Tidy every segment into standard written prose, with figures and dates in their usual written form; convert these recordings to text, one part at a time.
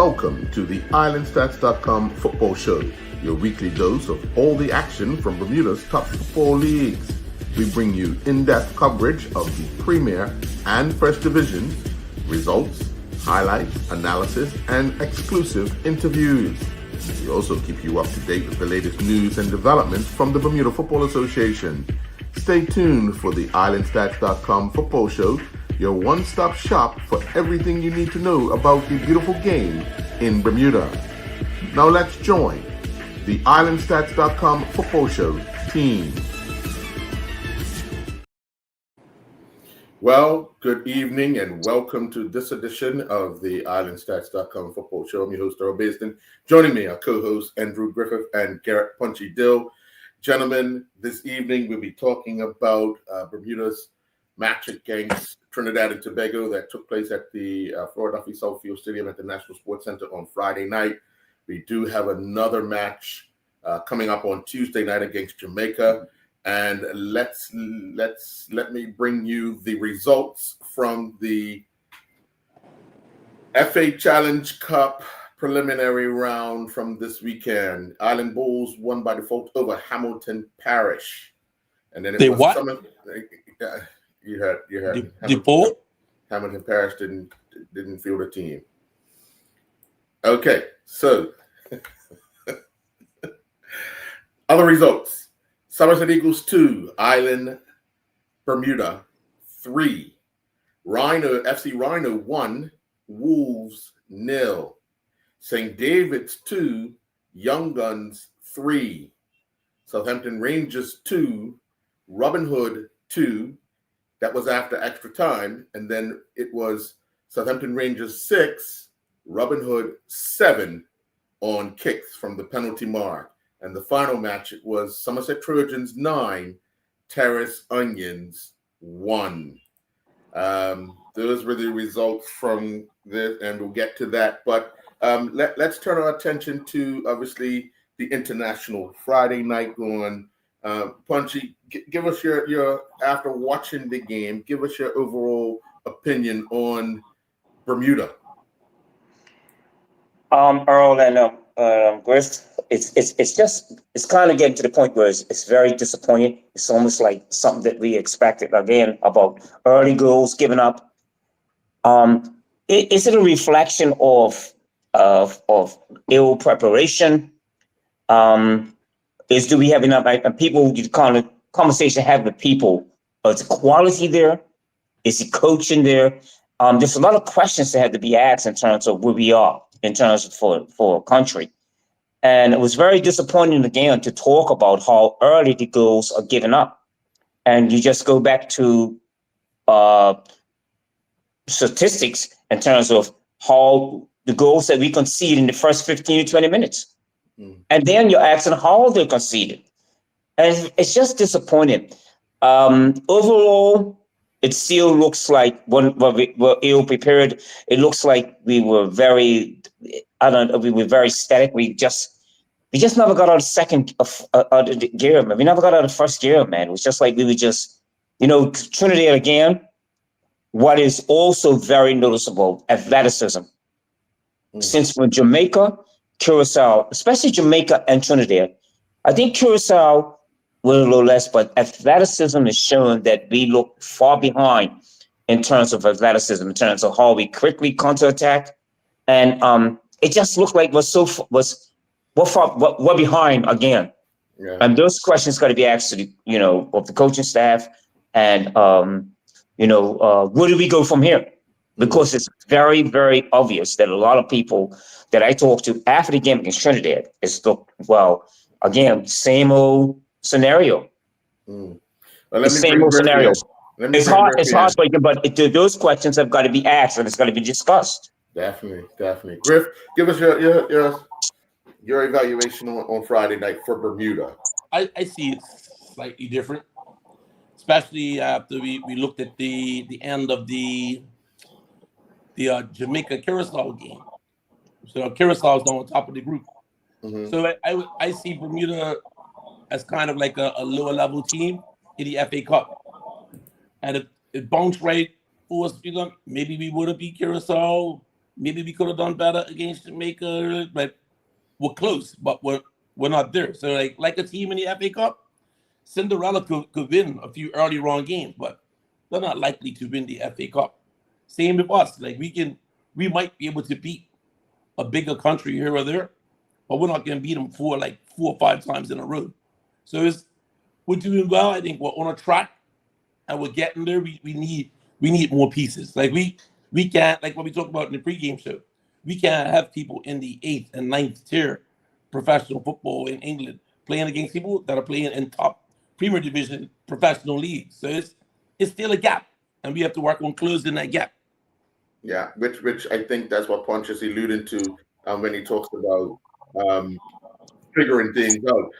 Welcome to the IslandStats.com football show, your weekly dose of all the action from Bermuda's top football leagues. We bring you in-depth coverage of the Premier and First Division, results, highlights, analysis, and exclusive interviews. We also keep you up to date with the latest news and developments from the Bermuda Football Association. Stay tuned for the IslandStats.com football show, your one-stop shop for everything you need to know about the beautiful game in Bermuda. Now let's join the IslandStats.com football show team. Well, good evening and welcome to this edition of the IslandStats.com football show. I'm your host, Earl Basden. Joining me are co-hosts Andrew Griffith and Garrett Punchy Dill. Gentlemen, this evening we'll be talking about Bermuda's match against Trinidad and Tobago that took place at the Philadelphia Southfield Stadium at the National Sports Center on Friday night. We do have another match coming up on Tuesday night against Jamaica. And let me bring you the results from the FA Challenge Cup preliminary round from this weekend. Island Bulls won by default over Hamilton Parish, and then you heard default. Hamilton Parish didn't field a team. Okay, so other results. Somerset Eagles 2, Island Bermuda 3. FC Rhino 1, Wolves 0. St. David's 2, Young Guns 3. Southampton Rangers 2, Robin Hood 2. That was after extra time. And then it was Southampton Rangers 6, Robin Hood 7 on kicks from the penalty mark. And the final match, it was Somerset Trojans 9, Terrace Onions 1. Those were the results from this, and we'll get to that. But let's turn our attention to, obviously, the international Friday night going. Punchy, give us your after watching the game, give us your overall opinion on Bermuda. Earl and Griff, it's kind of getting to the point where it's very disappointing. It's almost like something that we expected again about early goals given up. Is it a reflection of ill preparation? Do we have enough? And people, you kind of conversation have with people. Is the quality there? Is the coaching there? There's a lot of questions that have to be asked in terms of where we are in terms of for a country. And it was very disappointing again to talk about how early the goals are given up. And you just go back to statistics in terms of how the goals that we concede in the first 15 to 20 minutes. And then you're asking how they're conceded. And it's just disappointing. Overall, it still looks like when we were ill prepared. It looks like we were very static. We just never got out of second gear, man. We never got out of first gear, man. It was just like we were just, Trinidad again. What is also very noticeable, athleticism. Since when Jamaica, Curacao, especially Jamaica and Trinidad, I think Curacao was a little less, but athleticism is showing that we look far behind in terms of athleticism, in terms of how we quickly counterattack. And it just looked like we're behind again. Yeah. And those questions got to be asked to of the coaching staff. And, where do we go from here? Because it's very, very obvious that a lot of people that I talked to after the game against Trinidad again, same old scenario. Well, same old scenarios. It's hard, but those questions have got to be asked and it's got to be discussed. Definitely. Griff, give us your evaluation on Friday night for Bermuda. I see it slightly different, especially after we looked at the end of the Jamaica Curacao game. So Curacao is on top of the group. Mm-hmm. So I see Bermuda as kind of like a lower level team in the FA Cup. And if it bounced right for us, maybe we would have beat Curacao. maybe we could have done better against Jamaica, but we're close, but we're not there. So like a team in the FA Cup, Cinderella could win a few early round games, but they're not likely to win the FA Cup. Same with us. Like we might be able to beat a bigger country here or there, but we're not going to beat them for like 4 or 5 times in a row. So we're doing well. I think we're on a track, and we're getting there. We need more pieces. Like we can't, like what we talked about in the pregame show. We can't have people in the 8th and 9th tier professional football in England playing against people that are playing in top Premier Division professional leagues. So it's still a gap, and we have to work on closing that gap. Yeah, which I think that's what Punch is alluding to when he talks about figuring things out.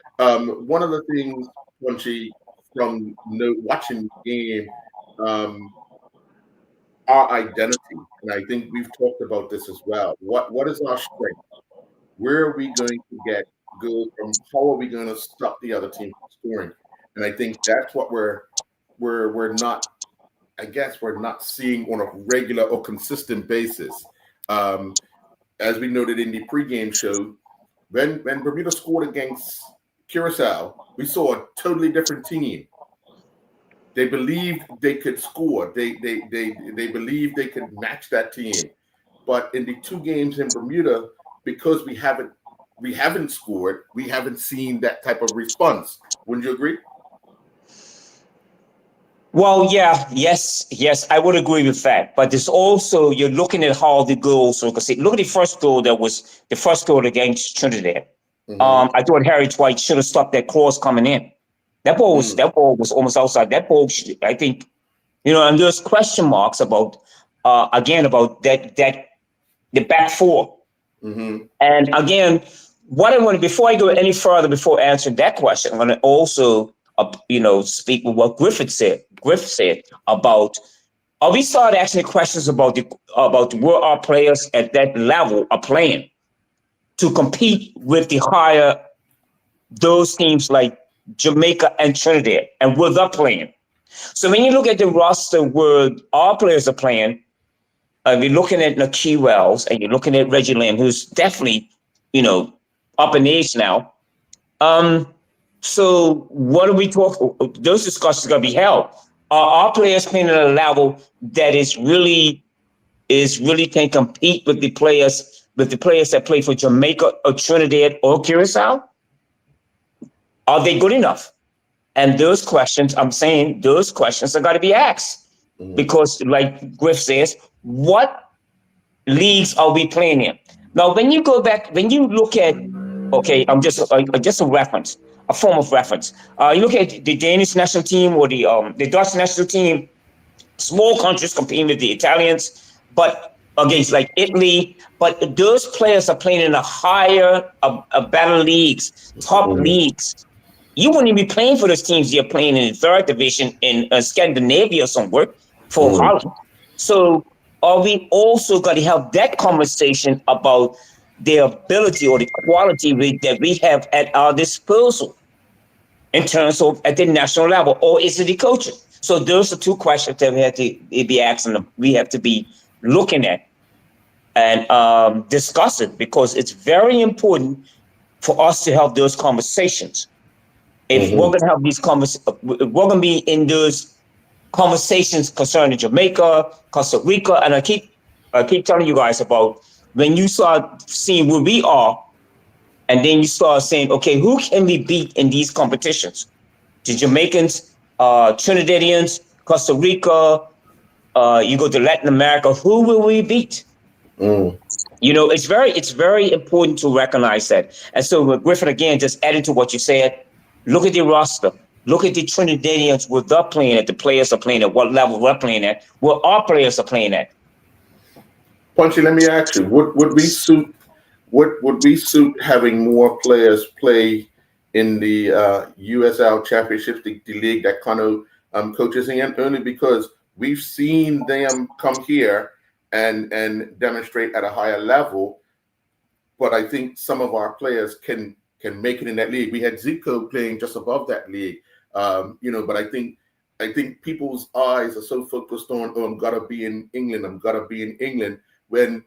One of the things, Punchy, from watching the game, our identity, and I think we've talked about this as well. What is our strength? Where are we going to get goals from? How are we going to stop the other team from scoring? And I think that's what we're not. I guess we're not seeing on a regular or consistent basis. As we noted in the pregame show, when Bermuda scored against Curacao, we saw a totally different team. They believed they could score. They believed they could match that team. But in the 2 games in Bermuda, because we haven't scored, we haven't seen that type of response. Wouldn't you agree? Well, yes, I would agree with that. But there's also, you're looking at how the goals. So, look at the first goal against Trinidad. I thought Harry White should have stopped that cross coming in. That ball was almost outside. That ball, I think, and there's question marks about again about that the back 4. And again, what I want before I go any further, before answering that question, I'm going to also speak with what Griff said about. We started asking questions about where our players at that level are playing to compete with the higher those teams like Jamaica and Trinidad, and where they're playing. So when you look at the roster where our players are playing, you're looking at Nakeem Wells and you're looking at Reggie Lamb, who's definitely up in age now. So what are we talking? Those discussions are going to be held. Are our players playing at a level that is really can compete with the players that play for Jamaica or Trinidad or Curacao? Are they good enough? And those questions, I'm saying, those questions are going to be asked because, like Griff says, what leagues are we playing in? Now, when you go back, when you look at, okay, I'm just a reference. A form of reference. You look at the Danish national team or the Dutch national team, small countries competing with the Italians, but against like Italy. But those players are playing in the higher, better leagues, top leagues. You wouldn't even be playing for those teams. You're playing in the 3rd division in Scandinavia or somewhere for Holland. So are we also going to have that conversation about the ability or the quality that we have at our disposal in terms of at the national level, or is it the coaching? So those are 2 questions that we have to be asking them. We have to be looking at and discussing, because it's very important for us to have those conversations. If we're going to have these we're going to be in those conversations concerning Jamaica, Costa Rica, and I keep telling you guys about when you start seeing where we are, and then you start saying, okay, who can we beat in these competitions? The Jamaicans, Trinidadians, Costa Rica, you go to Latin America, who will we beat? It's very important to recognize that. And so Griffin, again, just adding to what you said, look at the roster. Look at the Trinidadians, where they're playing at, the players are playing at, what level we're playing at, where our players are playing at. Punchy, let me ask you, would we suit having more players play in the USL Championships, the league that Kano coaches in, only because we've seen them come here and demonstrate at a higher level, but I think some of our players can make it in that league. We had Zico playing just above that league, but I think people's eyes are so focused on, I'm gotta be in England, when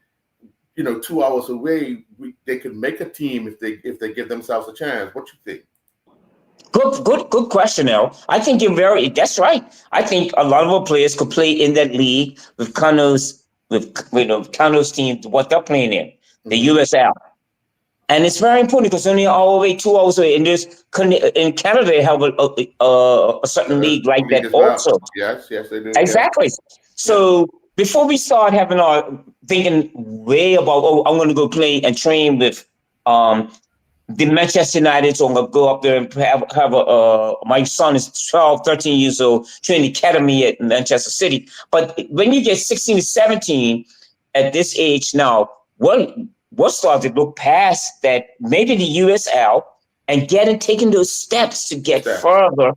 2 hours away, they could make a team if they give themselves a chance. What you think? Good question, Al. I think that's right. I think a lot of our players could play in that league with Cano's team, what they're playing in, the USL. And it's very important because only all the way 2 hours away. And in Canada, they have a certain league like that also. Yes, they do. Exactly. Yeah. So before we start having our thinking way about, I'm going to go play and train with the Manchester United, so I'm going to go up there and have my son is 12, 13 years old, training academy at Manchester City. But when you get 16 to 17 at this age now, we'll start to look past that, maybe the USL, and taking those steps to get further.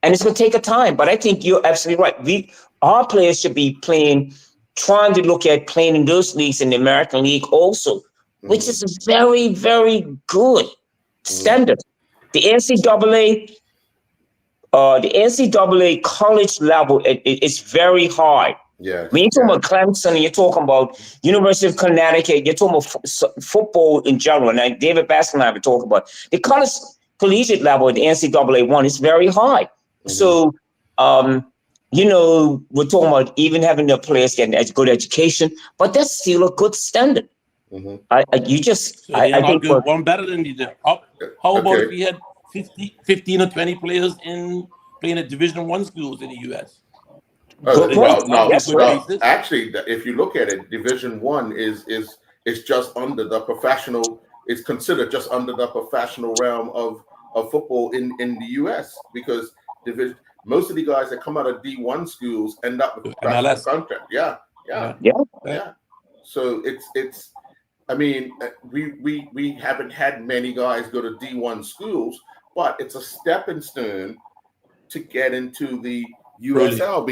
And it's going to take a time. But I think you're absolutely right. Our players should be trying to look at playing in those leagues in the American League also, which is a very, very good standard. The NCAA college level, it's very hard. Yeah. When you're talking about Clemson and you're talking about University of Connecticut, you're talking about football in general. And David Baskin and I were talking about the collegiate level at the NCAA one is very high. So, we're talking about even having the players getting good education, but that's still a good standard. I think one better than you did. How about if we had 15 or 20 players playing at Division I schools in the U.S.? Actually, if you look at it, Division I is just under the professional. It's considered just under the professional realm of football in the U.S. because most of the guys that come out of D1 schools end up with professional contract. Yeah. So it's. I mean, we haven't had many guys go to D1 schools, but it's a stepping stone to get into the USL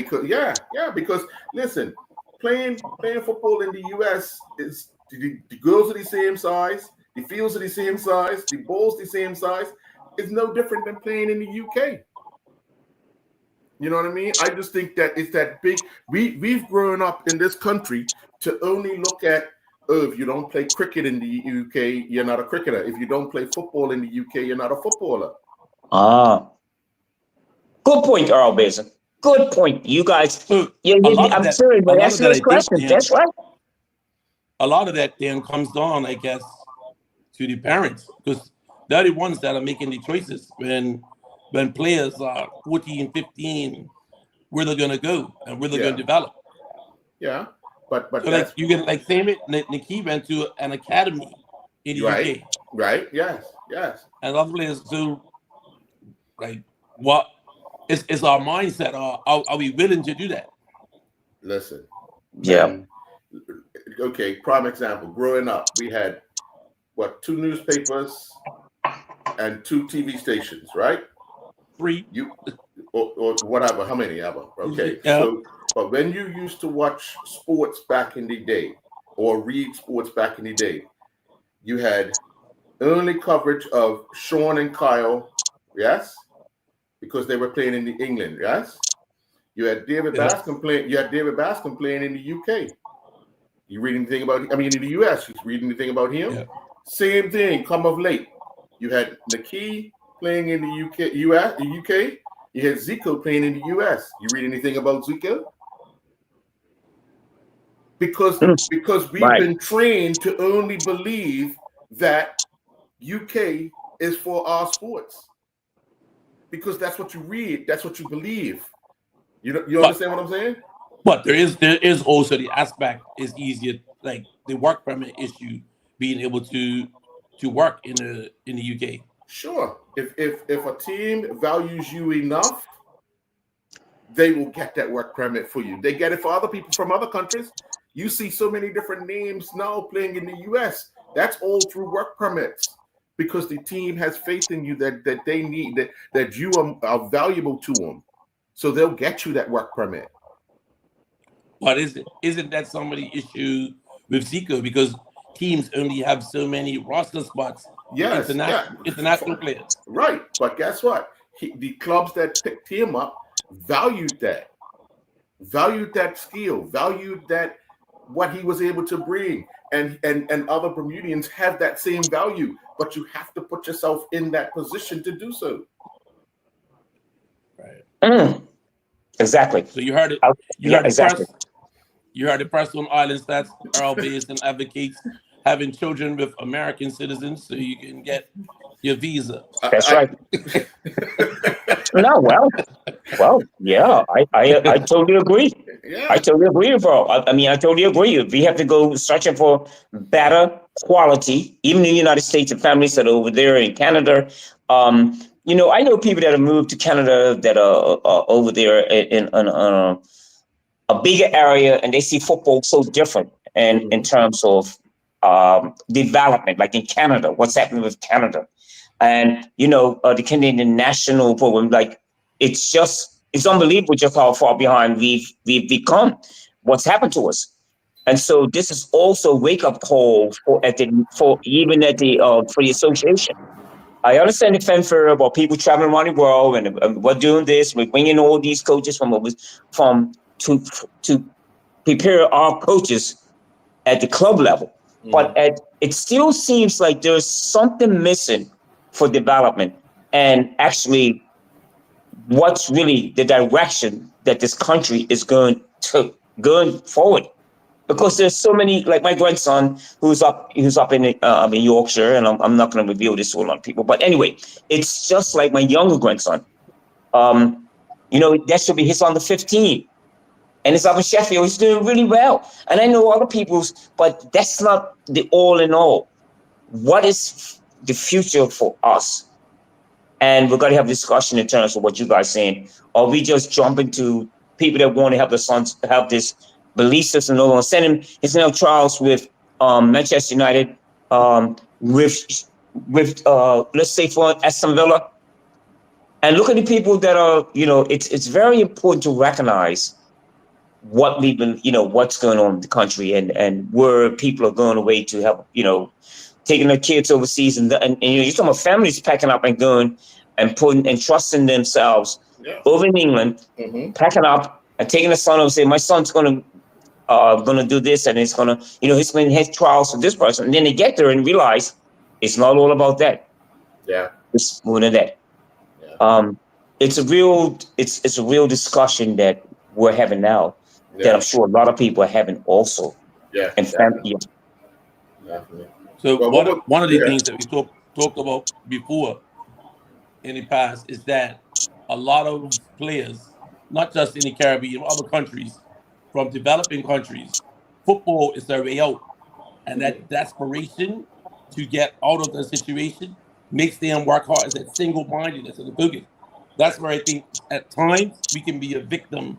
because listen, playing football in the US is the girls are the same size, the fields are the same size, the balls the same size. It's no different than playing in the UK. You know what I mean? I just think that it's that big. We've grown up in this country to only look at, if you don't play cricket in the UK, you're not a cricketer. If you don't play football in the UK, you're not a footballer. Good point, Earl Basin. Good point. You guys, I'm serious, but ask this question. That's right. A lot of that then comes down, I guess, to the parents, because they're the ones that are making the choices when players are 14, 15, where they're going to go and where they're going to develop. Yeah, but so like you can same it. Nikki went to an academy in the UK. Right. Yes. And other players do. What is our mindset? Are we willing to do that? Listen. Yeah. Okay. Prime example. Growing up, we had 2 newspapers and 2 TV stations, right? 3. Or whatever. How many ever? Okay. Yeah. So, but when you used to watch sports back in the day, or read sports back in the day, you had early coverage of Sean and Kyle, yes, because they were playing in England, yes. You had David Bascom playing. You had David Bascom playing in the UK. You read anything about? I mean, in the US, you read anything about him? Yeah. Same thing. Come of late, you had Nikki playing in the UK. You had Zico playing in the US. You read anything about Zico? Because we've been trained to only believe that UK is for our sports. Because that's what you read, that's what you believe. You understand what I'm saying? But there is also the aspect is easier, like the work permit issue, being able to work in the UK. Sure. If a team values you enough, they will get that work permit for you. They get it for other people from other countries. You see so many different names now playing in the US. That's all through work permits, because the team has faith in you that they need that you are valuable to them. So they'll get you that work permit. But isn't that some of the issue with Zico, because teams only have so many roster spots? Yes, international players. Right, but guess what? The clubs that picked him up valued that skill, valued that what he was able to bring. And other Bermudians have that same value, but you have to put yourself in that position to do so. Right. Exactly. So you heard it. Exactly. You heard the press on islands that's based and advocates having children with American citizens so you can get your visa. That's right. No, well, yeah, I totally agree. Yeah. I totally agree, bro. I mean, I totally agree. We have to go searching for better quality, even in the United States, and families that are over there in Canada. You know, I know people that have moved to Canada that are over there in a bigger area, and they see football so different, and in terms of development, like in Canada, what's happening with Canada, and you know, the Canadian national program, like it's unbelievable just how far behind we've become. What's happened to us, and so this is also a wake up call for for the association. I understand the fanfare about people traveling around the world and we're doing this. We're bringing all these coaches from to prepare our coaches at the club level. But it still seems like there's something missing for development and actually what's really the direction that this country is going forward. Because there's so many, like my grandson who's up in Yorkshire, and I'm not going to reveal this to a lot of people. But anyway, it's just like my younger grandson. You know, that should be his under 15. And it's up in Sheffield. He's doing really well. And I know other people's, but that's not the all in all. What is the future for us? And we're going to have a discussion in terms of what you guys are saying. Are we just jumping to people that want to help the sons have this belief system? No, send him his now trials with Manchester United, with let's say for Aston Villa. And look at the people that are, you know, it's very important to recognize what we've been, you know, what's going on in the country and where people are going away to help, you know, taking their kids overseas and you know, you're talking about families packing up and going and putting and trusting themselves over in England, packing up and taking the son over, saying, my son's gonna do this and it's gonna, you know, he's gonna have trials for this person. And then they get there and realize it's not all about that. Yeah. It's more than that. Yeah. It's a real discussion that we're having now. That I'm sure a lot of people are having also. Yeah. And definitely. Definitely. So one of the things that we talked about before in the past is that a lot of players, not just in the Caribbean, other countries, from developing countries, football is their way out. And that desperation to get out of the situation makes them work hard. It's that single-mindedness of the cooking. That's where I think at times we can be a victim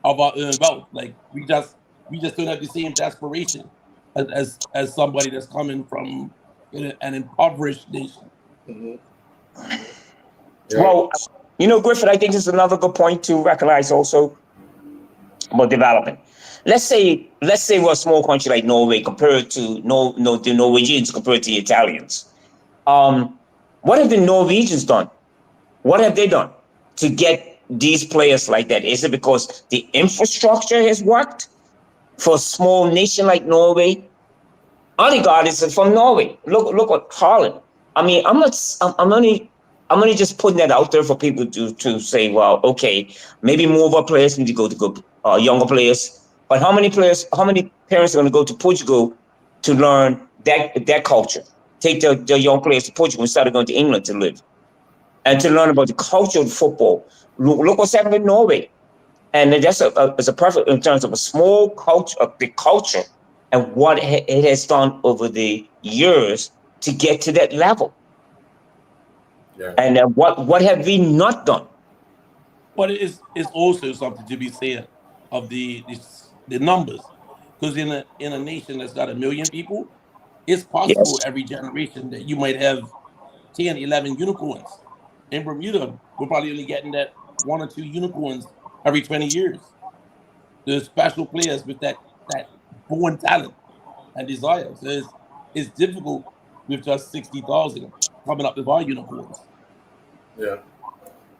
of our own wealth. Like we just don't have the same desperation as somebody that's coming from an impoverished nation. Well, you know, Griffith, I think this is another good point to recognize also about development. Let's say we're a small country like Norway compared to the Norwegians compared to the Italians. What have the Norwegians done? What have they done to get these players like that? Is it because the infrastructure has worked for a small nation like Norway? Odegaard is from Norway. Look at Holland. I mean, I'm only just putting that out there for people to say, well, okay, maybe more of our players need to go younger players. But how many parents are going to go to Portugal to learn that culture? Take their young players to Portugal instead of going to England to live and to learn about the culture of football. Look what's happening in Norway. And that's a perfect in terms of a small culture, a big culture, and what it has done over the years to get to that level. Yeah. And what have we not done? But it's also something to be said of the numbers, because in a nation that's got 1 million people, it's possible every generation that you might have 10, 11 unicorns. In Bermuda, we're probably only getting that 1 or 2 unicorns every 20 years. There's special players with that born talent and desire. So it's difficult with just 60,000 coming up with our unicorns. Yeah.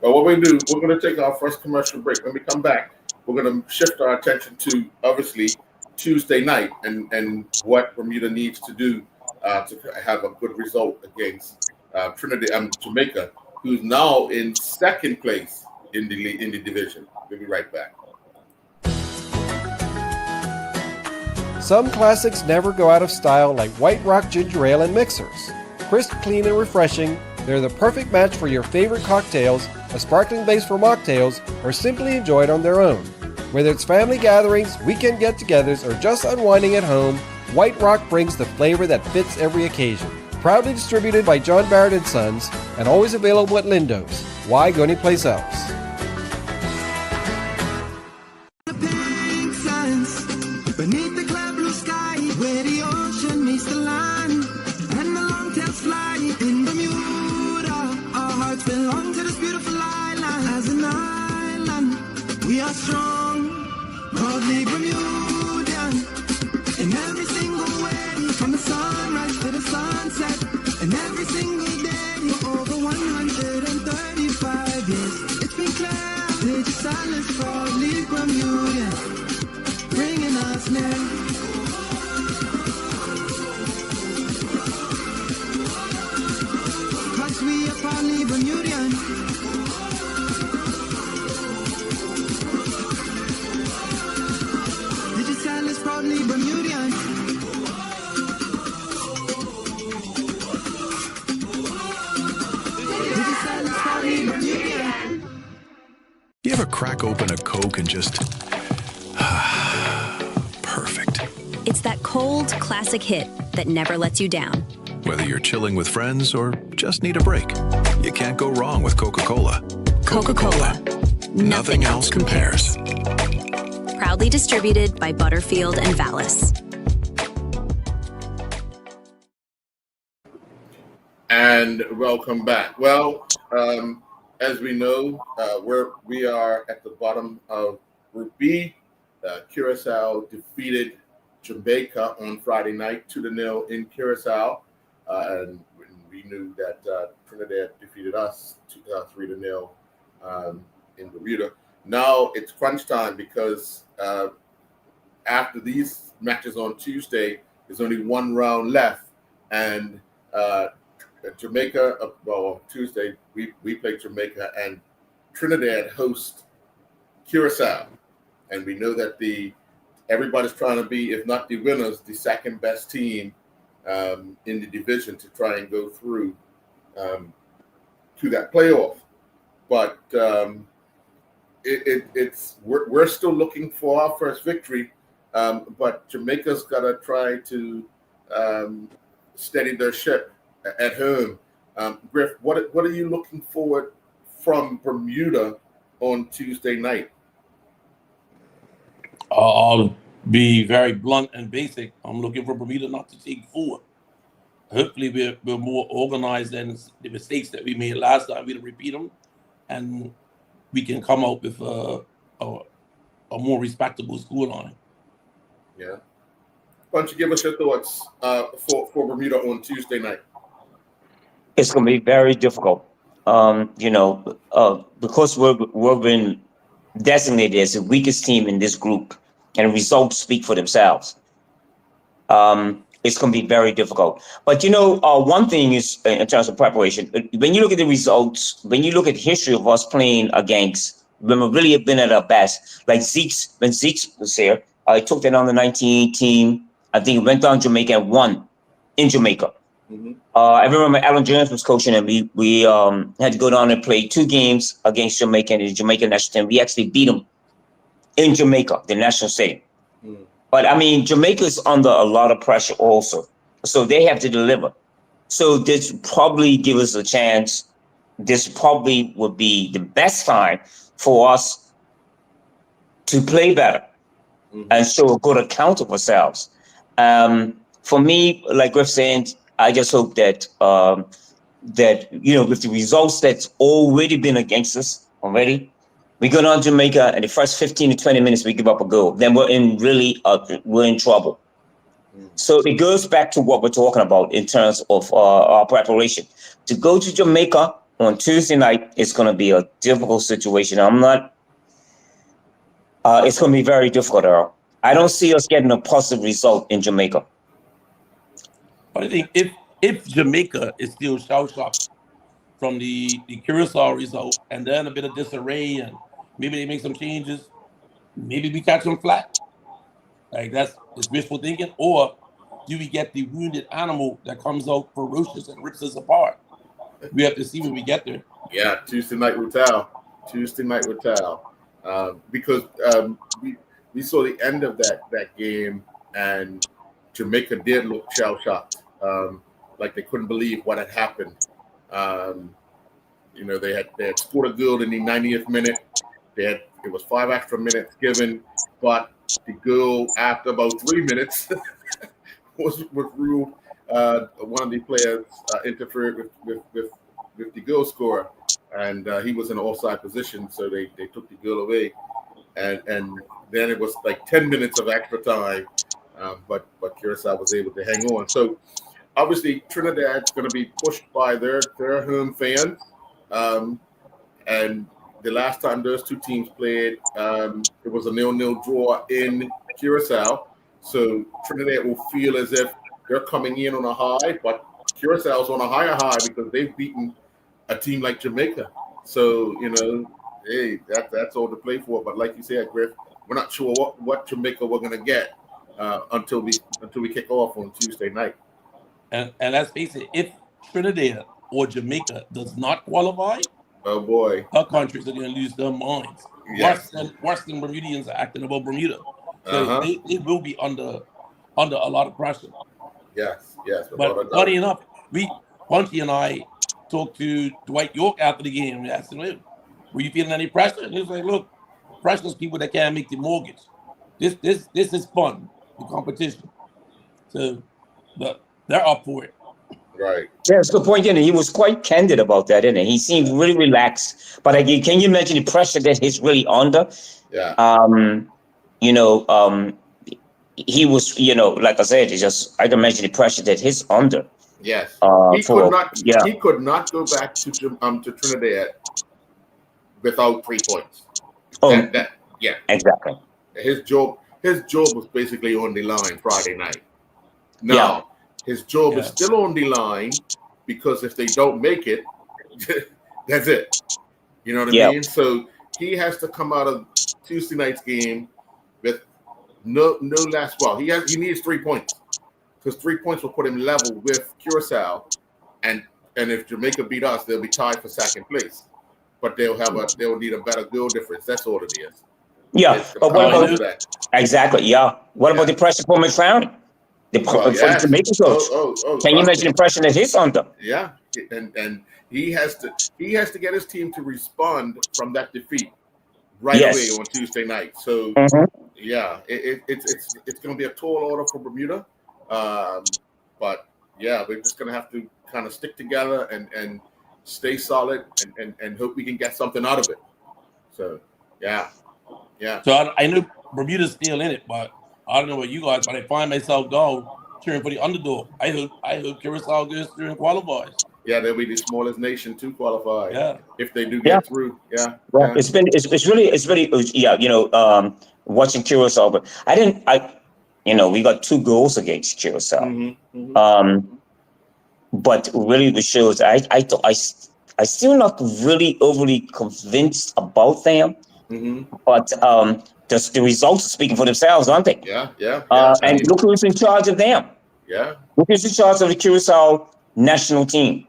Well, what we do, we're going to take our first commercial break. When we come back, we're going to shift our attention to, obviously, Tuesday night, and what Bermuda needs to do to have a good result against Trinidad, Jamaica, who's now in second place in the division. We'll be right back. Some classics never go out of style, like White Rock Ginger Ale and Mixers. Crisp, clean, and refreshing, they're the perfect match for your favorite cocktails, a sparkling base for mocktails, or simply enjoyed on their own. Whether it's family gatherings, weekend get-togethers, or just unwinding at home, White Rock brings the flavor that fits every occasion. Proudly distributed by John Barrett & Sons, and always available at Lindo's. Why go anyplace else? Beneath the cloud blue sky, where the ocean meets the land, and the long tails fly in Bermuda. Our hearts belong to this beautiful island. As an island, we are strong, proudly Bermudian. In every single way, from the sunrise to the sunset, and every single day, for over 135 years, it's been clear, British silence, proudly Bermudian. Bringing us near. Cause we are proudly Bermudian. Digital is proudly Bermudian. Digital is proudly Bermudian. You ever crack open a Coke and just... perfect. It's that cold, classic hit that never lets you down. Whether you're chilling with friends or just need a break, you can't go wrong with Coca-Cola. Coca-Cola. Nothing else compares. Proudly distributed by Butterfield and Vallis. And welcome back. Well, as we know, we are at the bottom of Group B. Curacao defeated Jamaica on Friday night 2-0 in Curacao, and we knew that Trinidad defeated us 3-0 in Bermuda. Now it's crunch time because after these matches on Tuesday, there's only one round left, and Jamaica. On Tuesday we play Jamaica, and Trinidad host Curacao. And we know that everybody's trying to be, if not the winners, the second best team in the division to try and go through to that playoff. But we're still looking for our first victory. But Jamaica's got to try to steady their ship at home. Griff, what are you looking forward from Bermuda on Tuesday night? I'll be very blunt and basic. I'm looking for Bermuda not to take 4. Hopefully, we're more organized than the mistakes that we made last time. We don't repeat them, and we can come out with a more respectable scoreline. Yeah. Why don't you give us your thoughts for Bermuda on Tuesday night? It's going to be very difficult, because we've been designated as the weakest team in this group, and results speak for themselves. It's going to be very difficult. But one thing is, in terms of preparation, when you look at the results, when you look at the history of us playing against, when we really have been at our best, like when Zeke was here, I took that on the 19 team. I think he went down to Jamaica and won in Jamaica. Mm-hmm. I remember Alan Jones was coaching, and we had to go down and play 2 games against Jamaica and the Jamaican national team. We actually beat them in Jamaica, the national stadium. Mm. But I mean, Jamaica is under a lot of pressure also, so they have to deliver. So this probably give us a chance. This probably would be the best time for us to play better and show a good account of ourselves. For me, like Griff saying, I just hope that with the results that's already been against us already, we go down to Jamaica, and the first 15 to 20 minutes we give up a goal, then we're in trouble. So it goes back to what we're talking about in terms of our preparation. To go to Jamaica on Tuesday night is going to be a difficult situation. It's going to be very difficult, Earl. I don't see us getting a positive result in Jamaica. But I think if Jamaica is still shell shocked from the Curacao result, and then a bit of disarray, and maybe they make some changes, maybe we catch them flat. Like it's wishful thinking, or do we get the wounded animal that comes out ferocious and rips us apart? We have to see when we get there. Yeah, Tuesday night will tell. Tuesday night will tell. Because we saw the end of that game, and Jamaica did look shell shocked, like they couldn't believe what had happened. You know, they had scored a goal in the 90th minute. It was 5 extra minutes given, but the goal after about 3 minutes was ruled. One of the players interfered with the goal scorer, and he was in an offside position, so they took the goal away, and then it was like 10 minutes of extra time, but Curacao was able to hang on. So obviously Trinidad's going to be pushed by their home fans, and the last time those two teams played, it was a 0-0 draw in Curacao. So Trinidad will feel as if they're coming in on a high, but Curaçao's on a higher high because they've beaten a team like Jamaica. So, you know, hey, that's all to play for. But like you said, Griff, we're not sure what Jamaica we're going to get until we kick off on Tuesday night. And let's face it, if Trinidad or Jamaica does not qualify, oh boy, our countries are going to lose their minds. Yes. Worse than Bermudians are acting about Bermuda. So they will be under a lot of pressure. Yes. But funny enough, Punchy and I talked to Dwight York after the game. We asked him, were you feeling any pressure? And he was like, look, pressure's people that can't make the mortgage. This is fun, the competition. So they're up for it. Right. Yeah, that's a good point. He was quite candid about that, didn't he? He seemed really relaxed. But again, can you imagine the pressure that he's really under? Yeah. He was, like I said, I can imagine the pressure that he's under. Yes. He could not go back to Trinidad without 3 points. Yeah. Exactly. His job was basically on the line Friday night. Now, his job is still on the line because if they don't make it, that's it. You know what I mean? So he has to come out of Tuesday night's game with no less. Well, he needs 3 points because 3 points will put him level with Curacao, and if Jamaica beat us, they'll be tied for second place. But they'll need a better goal difference. That's all it is. Yeah, but what about that? Exactly? Yeah. What about the pressure for McLaren? For the Jamaican coach. Can you imagine the pressure that he's under? Yeah, and he has to get his team to respond from that defeat right away on Tuesday night. So it's going to be a tall order for Bermuda, but we're just going to have to kind of stick together and stay solid and hope we can get something out of it. So So I know Bermuda's still in it, but I don't know what you guys, but I find myself cheering for the underdog. I hope Curacao goes through and qualifies. Yeah, they'll be the smallest nation to qualify. Yeah, if they do get through. Yeah, well, it's really watching Curacao, but we got 2 goals against Curacao. But really the shows I still not really overly convinced about them. But the results are speaking for themselves, aren't they? Yeah. And look who's in charge of them. Yeah. Look who's in charge of the Curacao national team.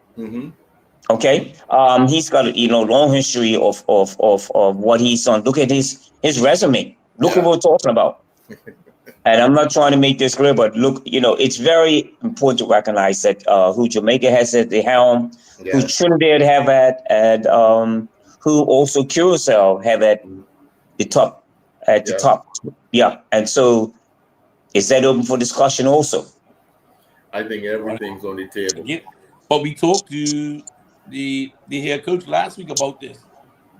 Okay. He's got a long history of what he's done. Look at his resume. Look at what we're talking about. And I'm not trying to make this clear, but look, it's very important to recognize that who Jamaica has at the helm, who Trinidad have at, and who also Curacao have at the top. The top. Yeah. And so is that open for discussion also? I think everything's on the table. Yeah. But we talked to the head coach last week about this.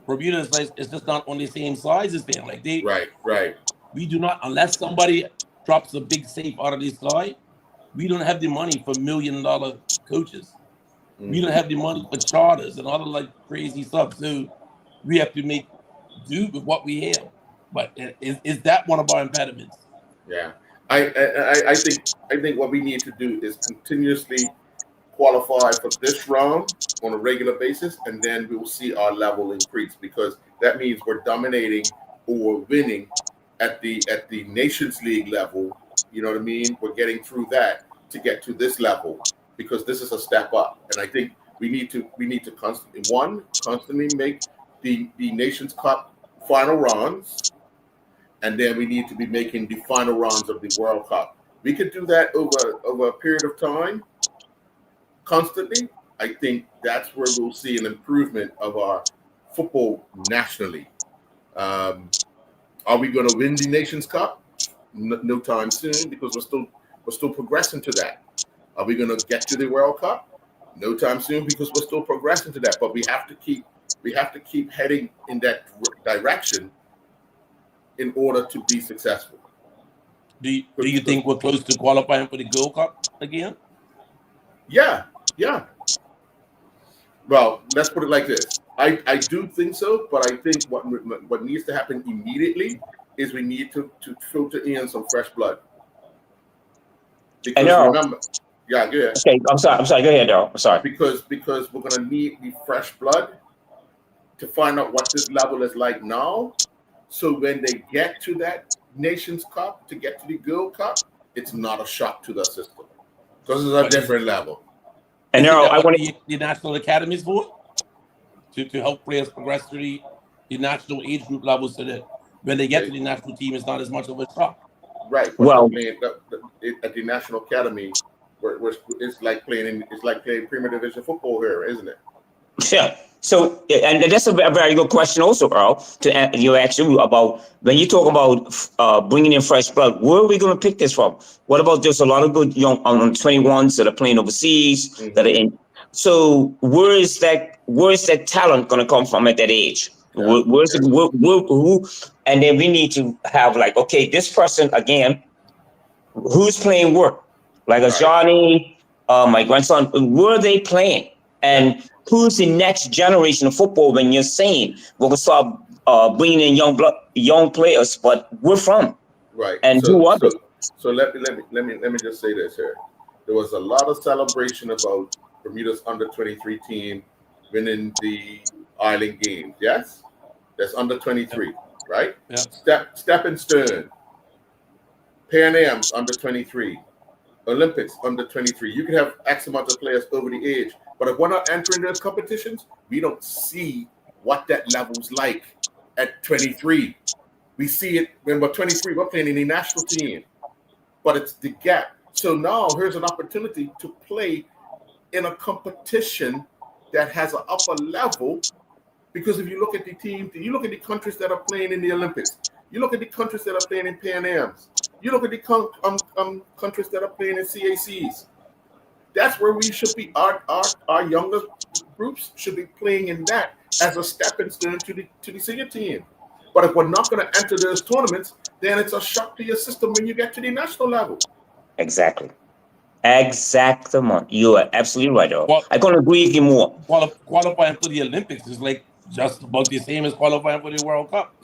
Bermuda is just not on the same size as them. Like Right. We do not, unless somebody drops a big safe out of the sky, we don't have the money for $1 million coaches. We don't have the money for charters and other crazy stuff. So we have to make do with what we have. But is that one of our impediments? Yeah, I think what we need to do is continuously qualify for this round on a regular basis, and then we will see our level increase because that means we're dominating or winning at the Nations League level. You know what I mean? We're getting through that to get to this level because this is a step up, and I think we need to constantly make the Nations Cup final rounds, and then we need to be making the final rounds of the World Cup. We could do that over a period of time constantly. I think that's where we'll see an improvement of our football nationally. Are we going to win the Nations Cup? No time soon because we're still progressing to that. Are we going to get to the World Cup? No time soon because we're still progressing to that. But we have to keep heading in that direction in order to be successful. Do you think we're close to qualifying for the Gold Cup again? Yeah. Well, let's put it like this. I do think so, but I think what needs to happen immediately is we need to filter in some fresh blood. Because remember, yeah, go ahead. Okay, I'm sorry. Go ahead, Daryl. I'm sorry. Because we're gonna need the fresh blood to find out what this level is like now. So when they get to that Nations Cup, to get to the Gold Cup, it's not a shock to the system because it's a different level. And Daryl, I want the national academies for to help players progress through the national age group level, so that when they get to the national team, it's not as much of a shock. Right. Well, at the national academy, it's like playing Premier Division football here, isn't it? Yeah. So, and that's a very good question also, Earl, to you actually about when you talk about bringing in fresh blood, where are we going to pick this from? What about there's a lot of good young 21s that are playing overseas that are in. So where is that talent going to come from at that age? Yeah. Who? And then we need to have like, okay, this person again, who's playing work? Like a Johnny, my grandson, where are they playing? And who's the next generation of football when you're saying we're going to start bringing in young players, but we're from? Right. And so, who are they? So let me just say this here. There was a lot of celebration about Bermuda's under-23 team winning the Island Games. Yes? That's under-23, right? Yeah. Stepping Stone, Pan Am's under-23, Olympics under-23. You can have X amount of players over the age, but if we're not entering those competitions, we don't see what that level's like at 23. We see it when we're 23, we're playing in the national team, but it's the gap. So now here's an opportunity to play in a competition that has an upper level, because if you look at the team, you look at the countries that are playing in the Olympics, you look at the countries that are playing in Pan Ams, you look at the countries that are playing in CACs. That's where we should be. Our younger groups should be playing in that as a stepping stone to the senior team. But if we're not going to enter those tournaments, then it's a shock to your system when you get to the national level. Exactly. You are absolutely right, though. Well, I couldn't agree with you more. Qualifying for the Olympics is like just about the same as qualifying for the World Cup.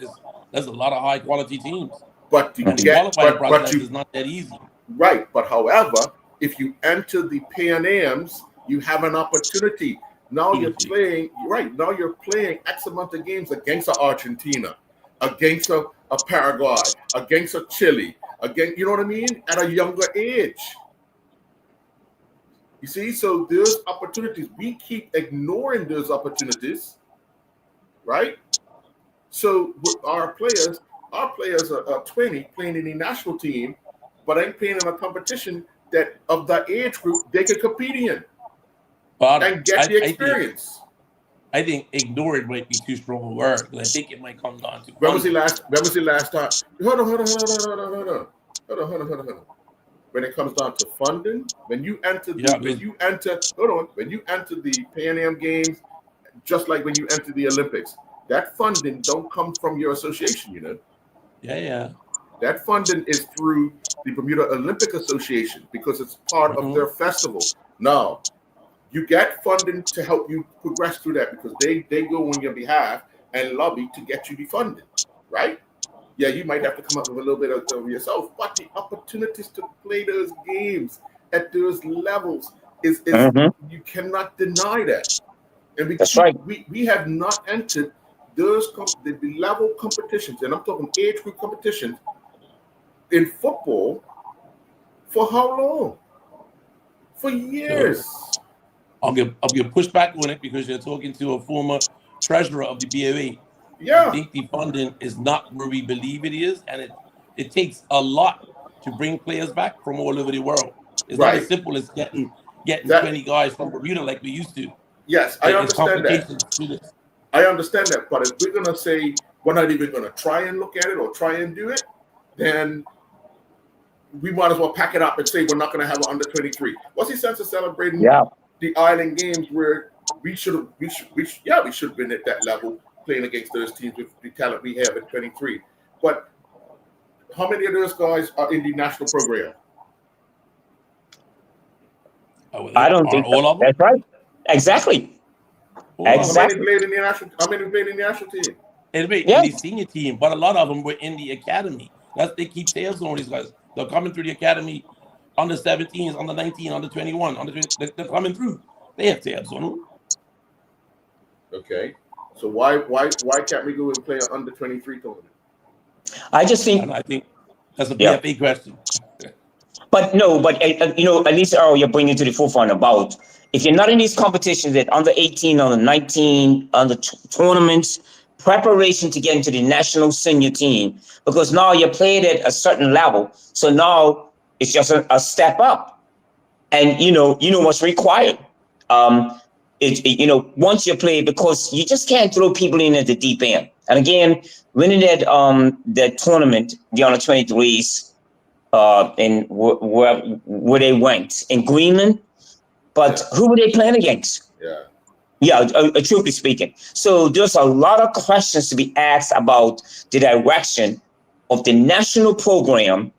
There's a lot of high quality teams. But the qualifying process is not that easy. Right. But however, if you enter the Pan Ams, you have an opportunity. Now you're playing, right? Now you're playing X amount of games against Argentina, against a Paraguay, against a Chile, you know what I mean? At a younger age. You see, so there's opportunities. We keep ignoring those opportunities, right? So our players are 20 playing in the national team, but ain't playing in a competition that of that age group they could compete in and get the experience. I think ignore it might be too strong a word, but I think it might come down to when was the last time? Hold on. When it comes down to funding, when you enter the Pan Am Games, just like when you enter the Olympics, that funding don't come from your association, you know. Yeah. That funding is through the Bermuda Olympic Association because it's part of their festival. Now, you get funding to help you progress through that because they go on your behalf and lobby to get you the funding, right? yeah, you might have to come up with a little bit of yourself, but the opportunities to play those games at those levels is you cannot deny that. And we have not entered those the level competitions, and I'm talking age group competitions in football for how long? For years. So I'll get pushback on it because you're talking to a former treasurer of the BOA. Yeah. I think the funding is not where we believe it is, and it takes a lot to bring players back from all over the world. It's not as simple as getting 20 guys from Bermuda like we used to. Yes, I understand that. I understand that, but if we're going to say we're not even going to try and look at it or try and do it, then we might as well pack it up and say we're not going to have an under 23. What's the sense of celebrating the island games where we should have been at that level playing against those teams with the talent we have at 23? But how many of those guys are in the national program? I don't think all of them. That's right. Exactly. Exactly. How many played in the national team? In the senior team, but a lot of them were in the academy. They keep tabs on these guys. They're coming through the academy, under 17s, under 19, under 21, they're coming through. They have tabs on them. Okay, so why can't we go and play an under 23 tournament? I think that's a BFA question. But at least you're bringing to the forefront about if you're not in these competitions at under 18, under 19, under tournaments, preparation to get into the national senior team, because now you're playing at a certain level. So now it's just a step up, and you know what's required. Once you play, because you just can't throw people in at the deep end. And again, winning that tournament, the under 23s, in where they went in Greenland, but who were they playing against? Truthfully speaking. So there's a lot of questions to be asked about the direction of the national program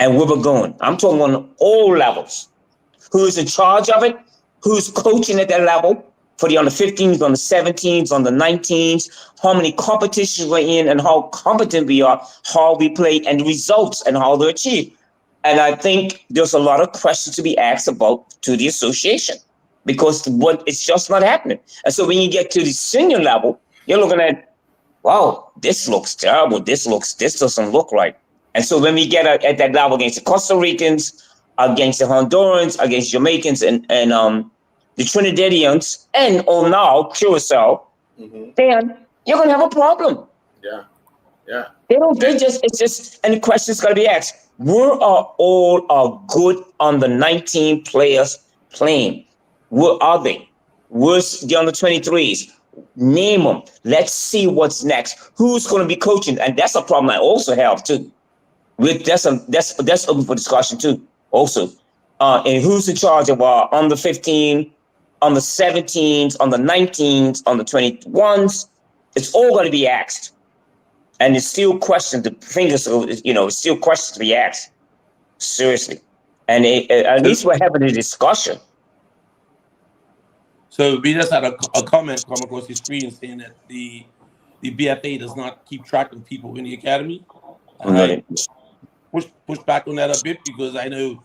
and where we're going. I'm talking on all levels. Who's in charge of it? Who's coaching at that level? For the under 15s, under 17s, under 19s, how many competitions we're in and how competent we are, how we play, and the results and how they're achieved. And I think there's a lot of questions to be asked about to the association, because it's just not happening. And so when you get to the senior level, you're looking at, wow, this looks terrible. This doesn't look right. And so when we get at that level against the Costa Ricans, against the Hondurans, against Jamaicans, and the Trinidadians, and now Curacao, then you're gonna have a problem. Yeah. It's just, and the question's gotta be asked: where are all our good under 19 players playing? Where are they? Where's the under 23s? Name them. Let's see what's next. Who's going to be coaching? And that's a problem I also have too. That's open for discussion too. Also, and who's in charge of our under 15, under 17s, under 19s, under 21s? It's all going to be asked, and it's still questions. The fingers, it's still questions to be asked. Seriously, and at least we're having a discussion. So we just had a comment come across the screen saying that the BFA does not keep track of people in the academy. I push back on that a bit, because I know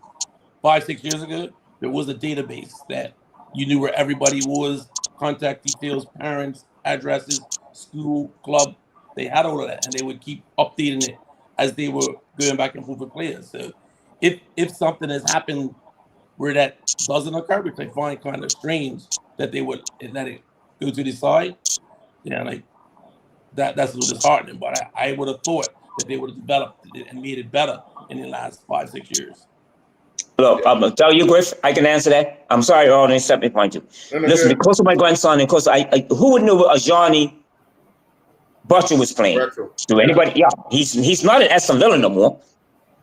5-6 years ago there was a database that you knew where everybody was, contact details, parents, addresses, school, club. They had all of that, and they would keep updating it as they were going back and forth with players. So if something has happened where that doesn't occur, which I find kind of strange that they would let it go to the side, that's a little disheartening. But I would have thought that they would have developed it and made it better in the last 5-6 years. Look, I'm gonna tell you, Griff, I can answer that. I'm sorry, I didn't step behind you. Listen, because of my grandson, and because who would know what Johnny Butcher was playing? Do anybody? Yeah, he's not in Aston Villa no more.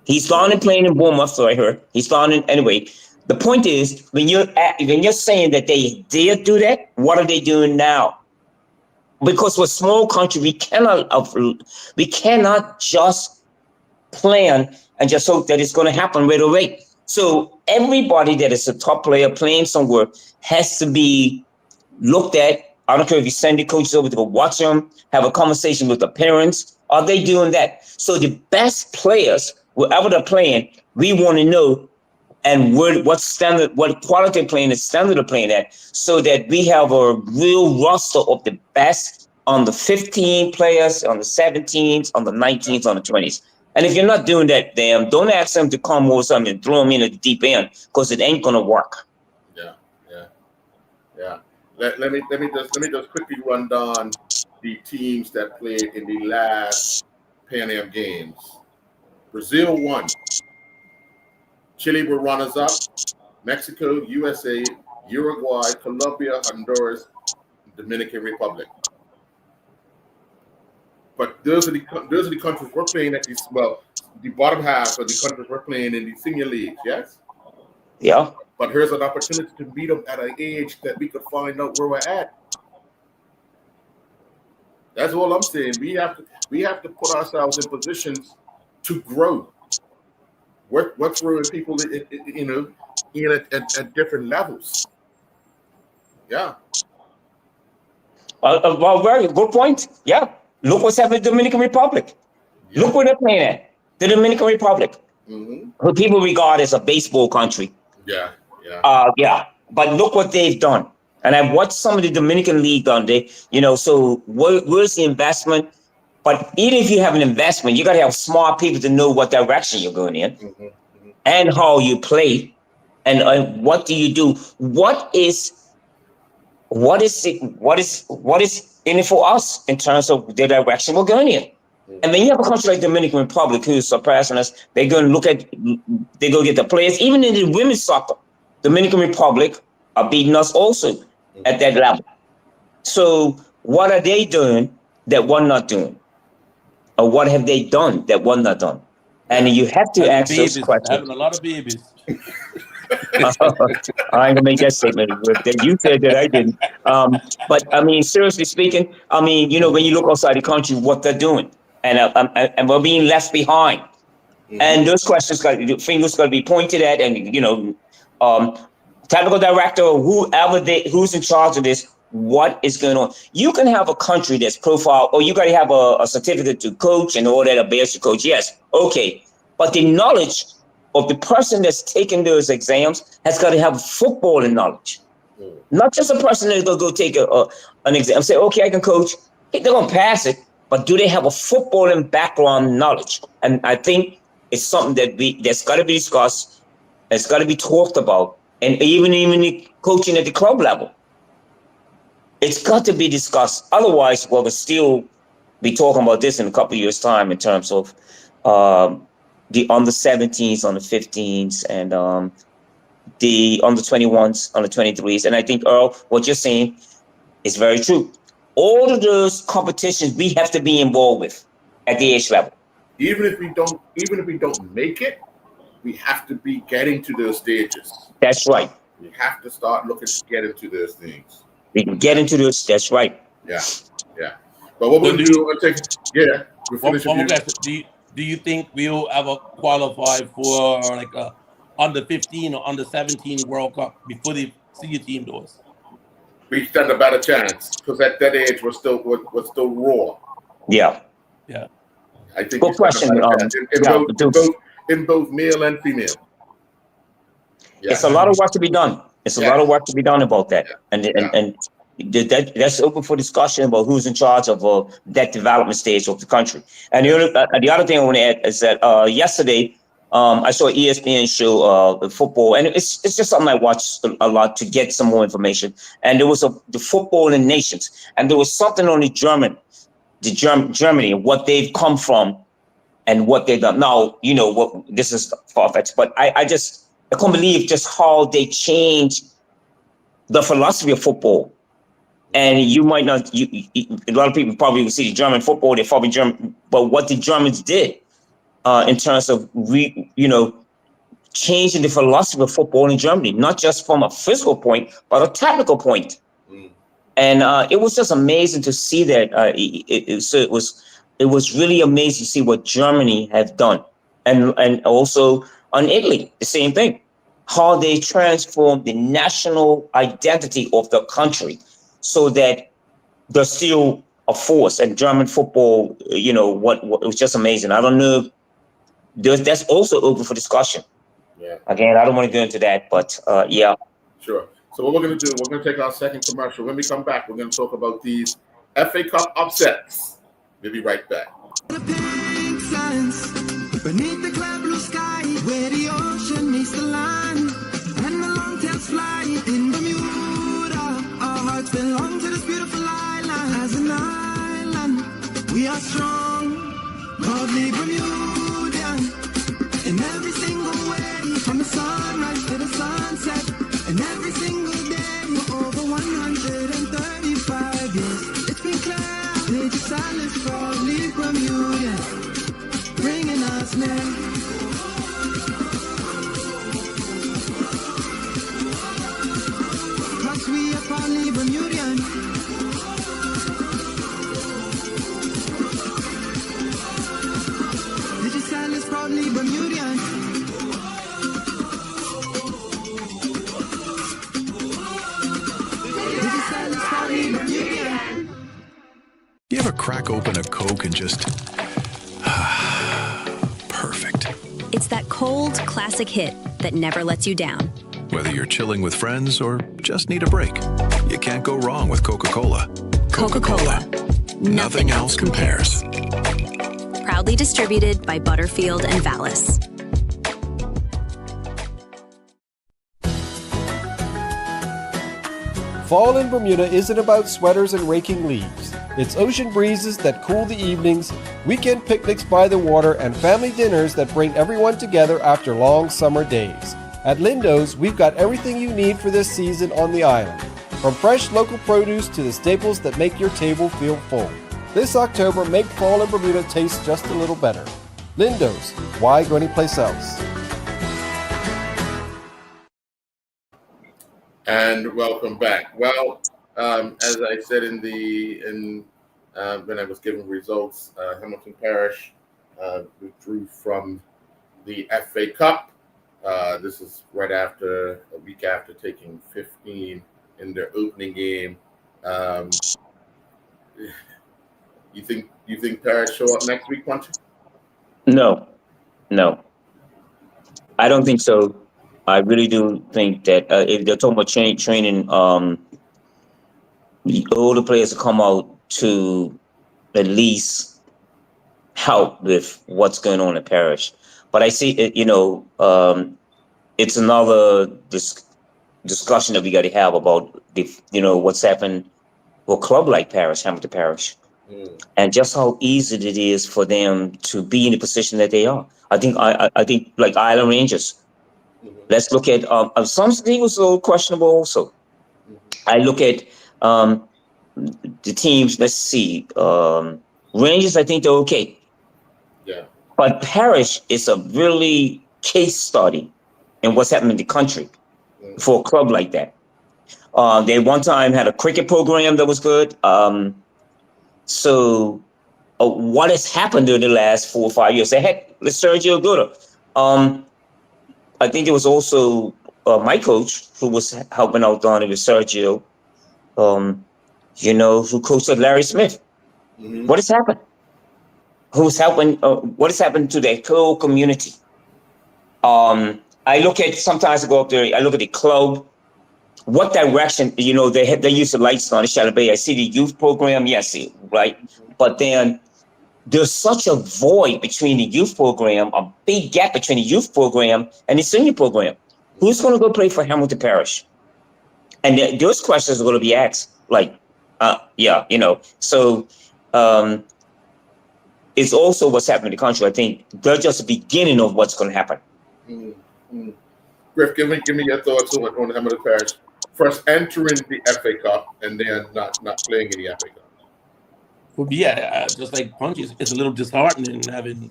He's gone and playing in Bournemouth, so I heard. He's gone in anyway. The point is, when you're saying that they did do that, what are they doing now? Because we're a small country, we cannot just plan and just hope that it's going to happen right away. So everybody that is a top player playing somewhere has to be looked at. I don't care if you send the coaches over to go watch them, have a conversation with the parents, Are they doing that? So the best players, wherever they're playing, we want to know and what standard, what quality of playing, the standard of playing at, so that we have a real roster of the best on the 15 players, on the 17s, on the 19s, on the 20s. And if you're not doing that, damn, don't ask them to come over something and throw them in at the deep end, because it ain't gonna work. Yeah. Let me just quickly run down the teams that played in the last Pan Am Games. Brazil won. Chile were runners up. Mexico, USA, Uruguay, Colombia, Honduras, Dominican Republic. But those are the countries we're playing at these. Well, the bottom half of the countries we're playing in the senior leagues. Yes. Yeah. But here's an opportunity to meet them at an age that we could find out where we're at. That's all I'm saying. We have to put ourselves in positions to grow. What's growing people, at different levels. Yeah. Well, very good point. Yeah. Look what's happening in the Dominican Republic. Yeah. Look where they're playing at. The Dominican Republic, who people regard as a baseball country. Yeah. But look what they've done. And I've watched some of the Dominican League done. So where's the investment? But even if you have an investment, you got to have smart people to know what direction you're going in and how you play. And what do you do? What is in it for us in terms of the direction we're going in? And then you have a country like Dominican Republic who's surpassing us. They're going to get the players. Even in the women's soccer, Dominican Republic are beating us also at that level. So what are they doing that we're not doing? Or what have they done that we're not done? And you have to ask those questions. Having a lot of babies. I ain't gonna make that statement. That you said that I didn't. But I mean, seriously speaking, when you look outside the country, what they're doing, and we're being left behind. And those questions, fingers got to be pointed at, and technical director or who's in charge of this. What is going on? You can have a country that's profile, or you got to have a certificate to coach and all that, a badge to coach. Yes, okay, but the knowledge of the person that's taking those exams has got to have footballing knowledge, not just a person that's going to go take an exam. Say, okay, I can coach. They're going to pass it, but do they have a footballing background knowledge? And I think it's something that's got to be discussed. It's got to be talked about, and even the coaching at the club level. It's got to be discussed. Otherwise, we'll still be talking about this in a couple of years' time in terms of the under 17s, under 15s, and the under 21s, under 23s. And I think, Earl, what you're saying is very true. All of those competitions we have to be involved with at the age level. Even if we don't make it, we have to be getting to those stages. That's right. We have to start looking to get into those things. We can get into this. That's right. Yeah. But what we'll do, we'll finish. One more question. Do you think we'll ever qualify for like a under 15 or under 17 World Cup before the senior team does? We stand a better chance because at that age we're still raw. Yeah. I think. Good question. In both male and female. Yeah. It's a lot of work to be done. It's a lot of work to be done about that, and that's open for discussion about who's in charge of that development stage of the country. And the other thing I want to add is that yesterday I saw an ESPN show football, and it's just something I watched a lot to get some more information. And there was the football in nations, and there was something on Germany, and what they've come from, and what they've done. Now this is far-fetched, but I can't believe just how they changed the philosophy of football. And you might not, a lot of people probably will see the German football, they're probably German, but what the Germans did in terms of, changing the philosophy of football in Germany, not just from a physical point, but a tactical point. And it was just amazing to see that. It was really amazing to see what Germany have done. And also, on Italy, the same thing, how they transformed the national identity of the country so that they're still a force. And German football, what it was just amazing. I don't know. That's also open for discussion. Yeah. Again, I don't want to go into that, but yeah. Sure. So what we're going to do, we're going to take our second commercial. When we come back, we're going to talk about these FA Cup upsets. We'll be right back. Beneath the cloud blue sky, where the ocean meets the land, and the long tails fly in Bermuda. Our hearts belong to this beautiful island. As an island, we are strong, proudly Bermudian. In every single way, from the sunrise to the sunset, and every single day, for over 135 years. It's been clear, Lady Sally's proudly Bermudian, bringing us near. Cause we are proudly Bermudian. Digital is proudly Bermudian. Digital is proudly Bermudian. You ever crack open a Coke and just... perfect. It's that cold, classic hit that never lets you down. Whether you're chilling with friends or just need a break, you can't go wrong with Coca-Cola. Coca-Cola. Nothing else compares. Proudly distributed by Butterfield and Vallis. Fall in Bermuda isn't about sweaters and raking leaves. It's ocean breezes that cool the evenings, weekend picnics by the water, and family dinners that bring everyone together after long summer days. At Lindo's, we've got everything you need for this season on the island, from fresh local produce to the staples that make your table feel full. This October, make fall in Bermuda taste just a little better. Lindo's, why go anyplace else? And welcome back. Well, as I said when I was giving results, Hamilton Parish withdrew from the FA Cup. This is right after a week after taking 15 in their opening game. You think Parish show up next week, Punchy? No. I don't think so. I really do think that if they're talking about training, all the players will come out to at least help with what's going on in Parish. But I see it, it's another discussion that we got to have about what's happened for a club like Parish, Hamilton Parish, and just how easy it is for them to be in the position that they are. I think like Island Rangers. Let's look at some was a little questionable also. I look at the teams. Let's see, Rangers. I think they're okay. Yeah. But Parish is a really case study in what's happening in the country for a club like that. They one time had a cricket program that was good. So what has happened in the last 4 or 5 years? They had Sergio Aguero. I think it was also my coach who was helping out Donnie with Sergio, who coached Larry Smith. Mm-hmm. What has happened? Who's helping? What has happened to the whole community? I look at, sometimes I go up there, I look at the club, what direction, they use the lights on the Shadow Bay. I see the youth program, yes, right? But then there's such a void between the youth program, a big gap between the youth program and the senior program. Who's going to go play for Hamilton Parish? And those questions are going to be asked, So it's also what's happening in the country. I think they're just the beginning of what's going to happen. Mm-hmm. Griff, give me your thoughts on Hamilton Parish. First entering the FA Cup and then not playing in the FA Cup. Well, yeah, just like Punchy, it's a little disheartening having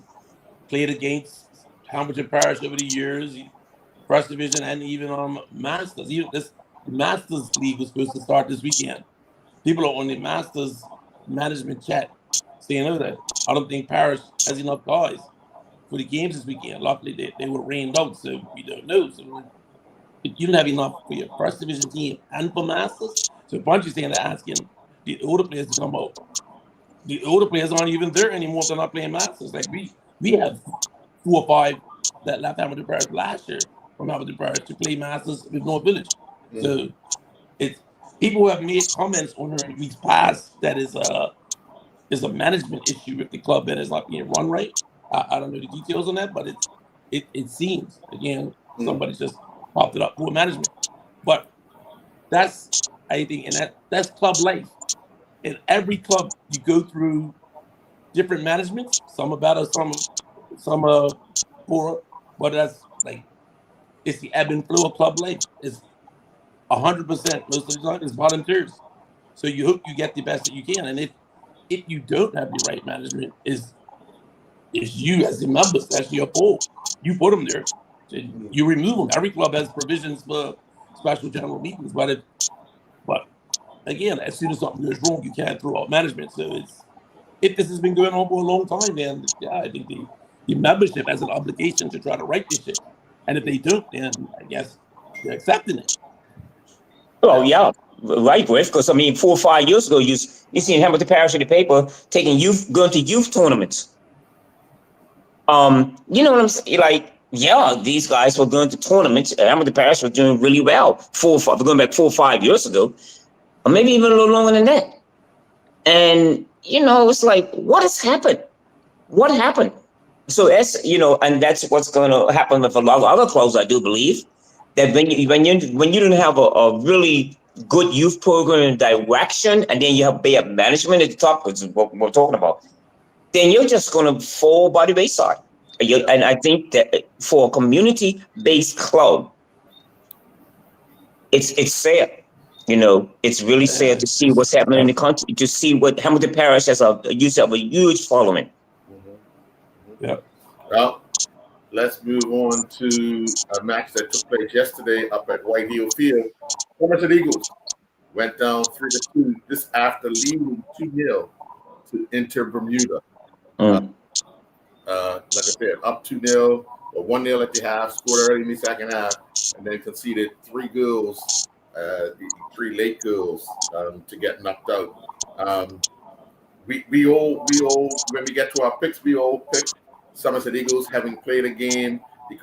played against Hamilton Parish over the years, First Division, and even Masters. Even this Masters League was supposed to start this weekend. People are on the Masters management chat saying, that I don't think Parish has enough guys for the games this weekend. Luckily, they were rained out, so we don't know. So you don't have enough for your First Division team and for Masters. So Punchy's saying they're asking the older players to come out. the older players aren't even there anymore. They're not playing Masters. Like we have 4 or 5 that left Hamilton Parish last year from Hamilton Parish to play Masters with North Village. So it's people who have made comments on her in weeks past that is a management issue with the club that is not being run right. I don't know the details on that, but it seems again somebody just popped it up, poor management. But that's I think, and that's club life. In every club, you go through different managements. Some are better, some are poorer. But that's like it's the ebb and flow of club life. It's 100% most of the time it's volunteers. So you hope you get the best that you can, and if you don't have the right management, is you as the members, that's your fault. You put them there, so you remove them. Every club has provisions for special general meetings, but again, as soon as something goes wrong, you can't throw out management. So if this has been going on for a long time, then yeah, I think the membership has an obligation to try to right this shit. And if they don't, then I guess they're accepting it. Oh yeah, right, Griff. Because I mean, 4 or 5 years ago, you seen Hamilton Parish in the paper going to youth tournaments. You know what I'm saying? Like, yeah, these guys were going to tournaments. Hamilton Parish was doing really well. Going back 4 or 5 years ago, or maybe even a little longer than that. And it's like, what has happened? What happened? So as and that's what's going to happen with a lot of other clubs, I do believe. That when you don't have a really good youth program direction, and then you have bad management at the top, which is what we're talking about, then you're just going to fall by the wayside. And I think that for a community-based club, it's sad. It's really sad to see what's happening in the country. To see what Hamilton Parish has used to have a huge following. Yeah. Well, let's move on to a match that took place yesterday up at White Hill Field. Somerset Eagles went down 3-2. This after leading 2-0 to Inter Bermuda. Like I said, up 2-0 or 1-0 at the half, scored early in the second half, and then conceded 3 goals, 3 late goals to get knocked out. We all when we get to our picks, we all pick Somerset Eagles having played a game, the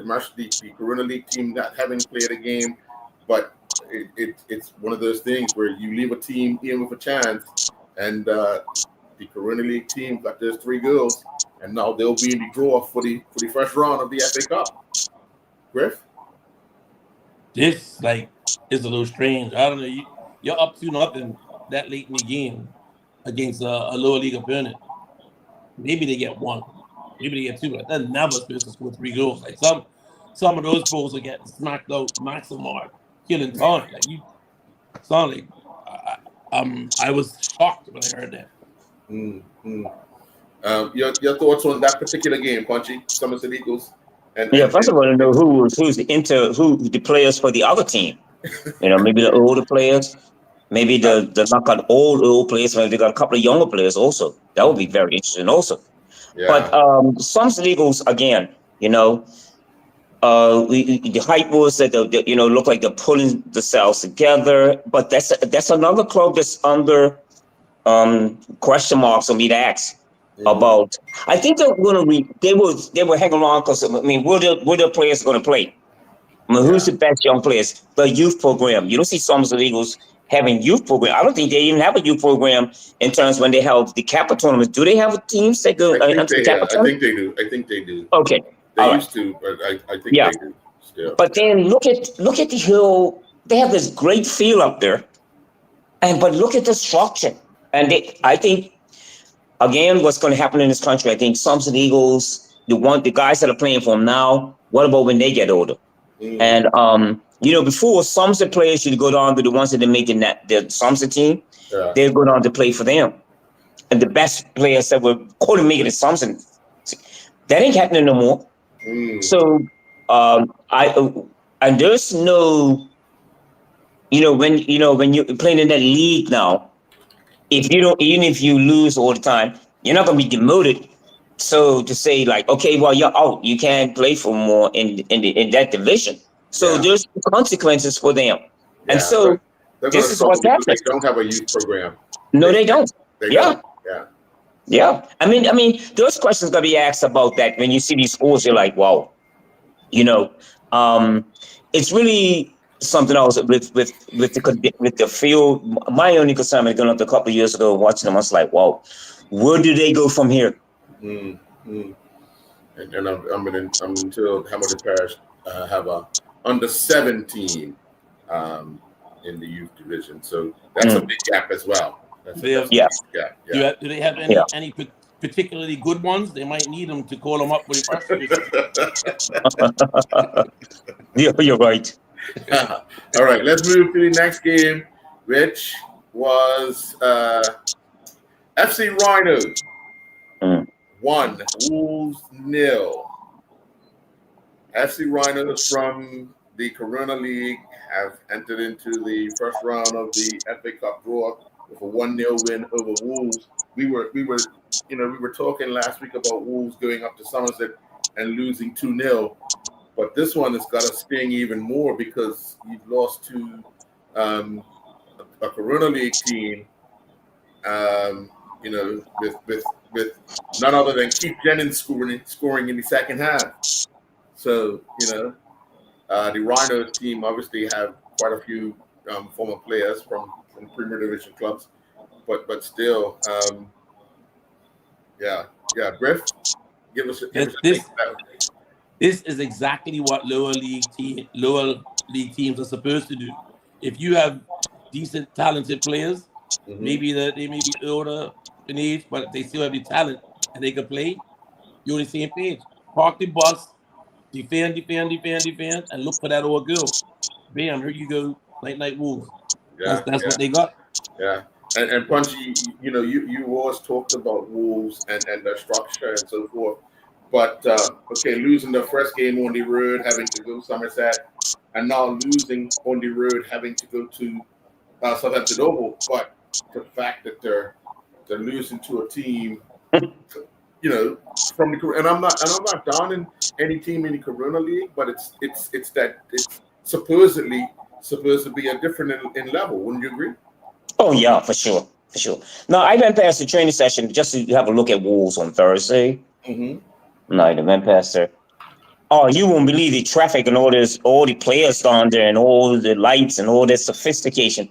Corona League team not having played a game, but it's one of those things where you leave a team in with a chance, and the Corona League team got those 3 goals, and now they'll be in the draw for the first round of the FA Cup. Griff? This is a little strange. I don't know. You're up 2-0 that late in the game against a lower league opponent. Maybe they get 1. Maybe they get 2, but they're never supposed to score 3 goals. Like some of those goals are getting smacked out, maximum killing time. Like you sound like I was shocked when I heard that. Your thoughts on that particular game, Punchy? Somerset Eagles. First of all, I know who's the players for the other team. Maybe the older players, maybe the not got old players. Maybe they got a couple of younger players also. That would be very interesting also. Yeah. But Somerset Eagles again, the hype was that they look like they're pulling themselves together. But that's another club that's under question marks for me to ask about. I think they're going to they were hanging on because where the players going to play? Who's the best young players? The youth program. You don't see Somerset Eagles having youth program. I don't think they even have a youth program in terms when they have the Kappa tournaments. Do they have teams that go into the Kappa tournament? I think they do. Okay. They used to, but I think they do still. But then look at the hill. They have this great field up there. But look at the structure. And I think, again, what's going to happen in this country, I think Somerset Eagles, the guys that are playing for them now, what about when they get older? And, before Somerset players should go down to the ones that they make the Somerset team, they go down to play for them. And the best players that were called to make it in Somerset, that ain't happening no more. So, and there's no, when you're playing in that league now, even if you lose all the time, you're not going to be demoted. So to say like, okay, well, you're out, you can't play for more in that division. So there's consequences for them. And so this is what's happening. They don't have a youth program. No, they don't. They don't. Yeah. Yeah. I mean, those questions gonna be asked about that when you see these schools. You're like, wow, you know, it's really something else with the field. My only concern was going up a couple of years ago watching them. I was like, wow, where do they go from here? Mm, mm. And I'm until Hamilton Parish have a under 17 in the youth division, so that's a big gap as well. That's a big Yeah. gap. Yeah. Do they have any particularly good ones? They might need them to call them up for the first division. You're right. All right, let's move to the next game, which was FC Rhino 1, Wolves 0. FC Rhinos from the Corona League have entered into the first round of the FA Cup draw with a 1-0 win over Wolves. We were talking last week about Wolves going up to Somerset and losing 2-0, but this one has got to sting even more because you've lost to a Corona League team. With none other than Keith Jennings scoring in the second half. So, the Rhinos team obviously have quite a few former players from Premier Division clubs, but still, Griff, give us a take about it. This is exactly what lower league teams are supposed to do. If you have decent, talented players, maybe they may be older in age, but they still have the talent and they can play, you're on the same page. Park the bus, defend, and look for that old girl. Bam, here you go, night Wolves. That's what they got. Yeah. And Punchy, you always talked about Wolves and their structure and so forth. But losing the first game on the road, having to go Somerset, and now losing on the road, having to go to Southampton Oval. But the fact that they're losing to a team, from the, and I'm not downing any team in the Corona League, but it's supposedly supposed to be a different in level. Wouldn't you agree? Oh yeah, for sure. Now I went past the training session just to have a look at Wolves on Thursday. Night, I went past there. Oh, you won't believe the traffic and all the players down there and all the lights and all this sophistication.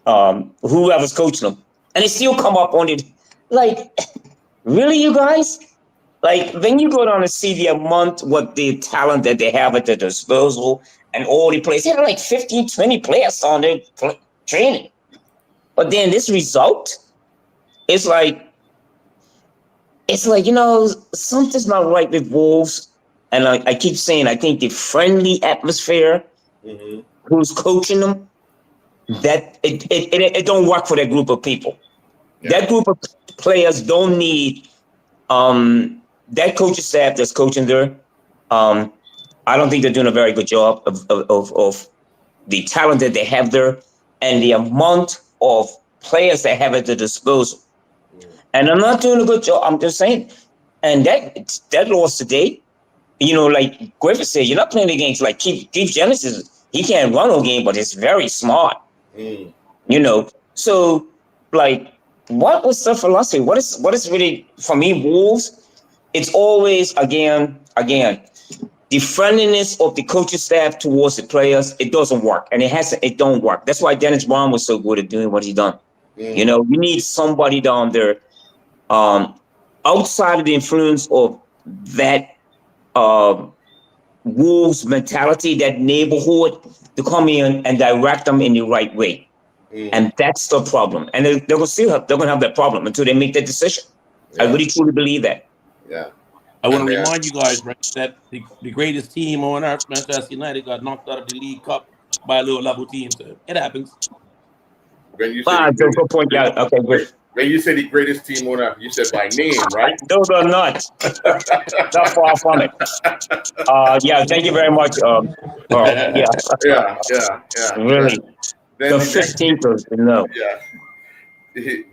Whoever's coaching them, and they still come up on it. Like, really, you guys? Like, when you go down and see the amount, what the talent that they have at their disposal, and all the players, they have like 15, 20 players on their training. But then this result, it's like, something's not right with Wolves. And I keep saying, I think the friendly atmosphere, who's coaching them, that it don't work for that group of people. Yeah. That group of players don't need that coaching staff that's coaching there. I don't think they're doing a very good job of the talent that they have there and the amount of players they have at their disposal. And I'm not doing a good job. I'm just saying. And that loss today, like Griffith said, you're not playing the games like Keith Jennings. He can't run a game, but he's very smart. So like, what was the philosophy? What is really, for me, Wolves? It's always again the friendliness of the coaching staff towards the players. It doesn't work, and it don't work. That's why Dennis Brown was so good at doing what he done. You need somebody down there, outside of the influence of that Wolves mentality, that neighborhood, to come in and direct them in the right way. And that's the problem. And they're gonna have that problem until they make that decision. Yeah. I really truly believe that. Yeah. I want to remind you guys, right, that the greatest team on earth, Manchester United, got knocked out of the League Cup by a low level team. So it happens. When you say good point, yeah. Okay, good. When you say the greatest team on earth, you said by name, right? Those are not. Not far from it. Thank you very much. Yeah. Really. Then the 15th, no. Yeah.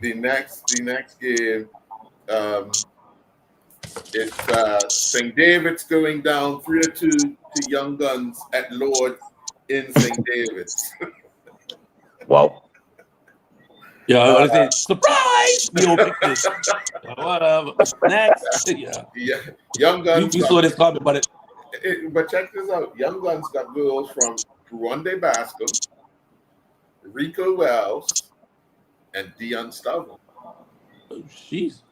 The next game, it's St. David's going down 3-2 to Young Guns at Lord's in St. David's. Wow. Yeah, I want to say surprise. We don't pick this. Whatever. Next. Yeah. Yeah, Young Guns. You saw this comment, but But check this out. Young Guns got girls from Rwanda Bascom, Rico Wells, and Dion Stovall. oh, jeez.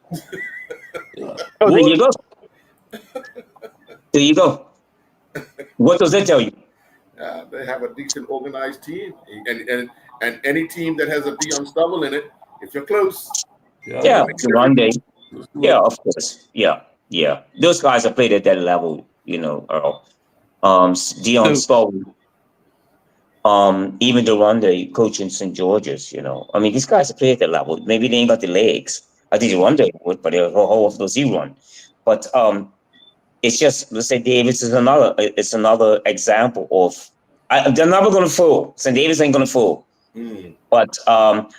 Yeah. Oh, there you What? go. There you go. What does that tell you? They have a decent organized team, and any team that has a Dion Stovall in it, if you're close, Yeah, one day. Yeah, of course. Yeah, yeah. Those guys have played at that level, Earl. Dion Stoll, even the one day coach in St. George's, I mean, these guys have played at that level. Maybe they ain't got the legs. I think the one day would, but they're all of those he run. But it's just, let's say Davis is another example of they're never going to fall. St. Davis ain't going to fall. But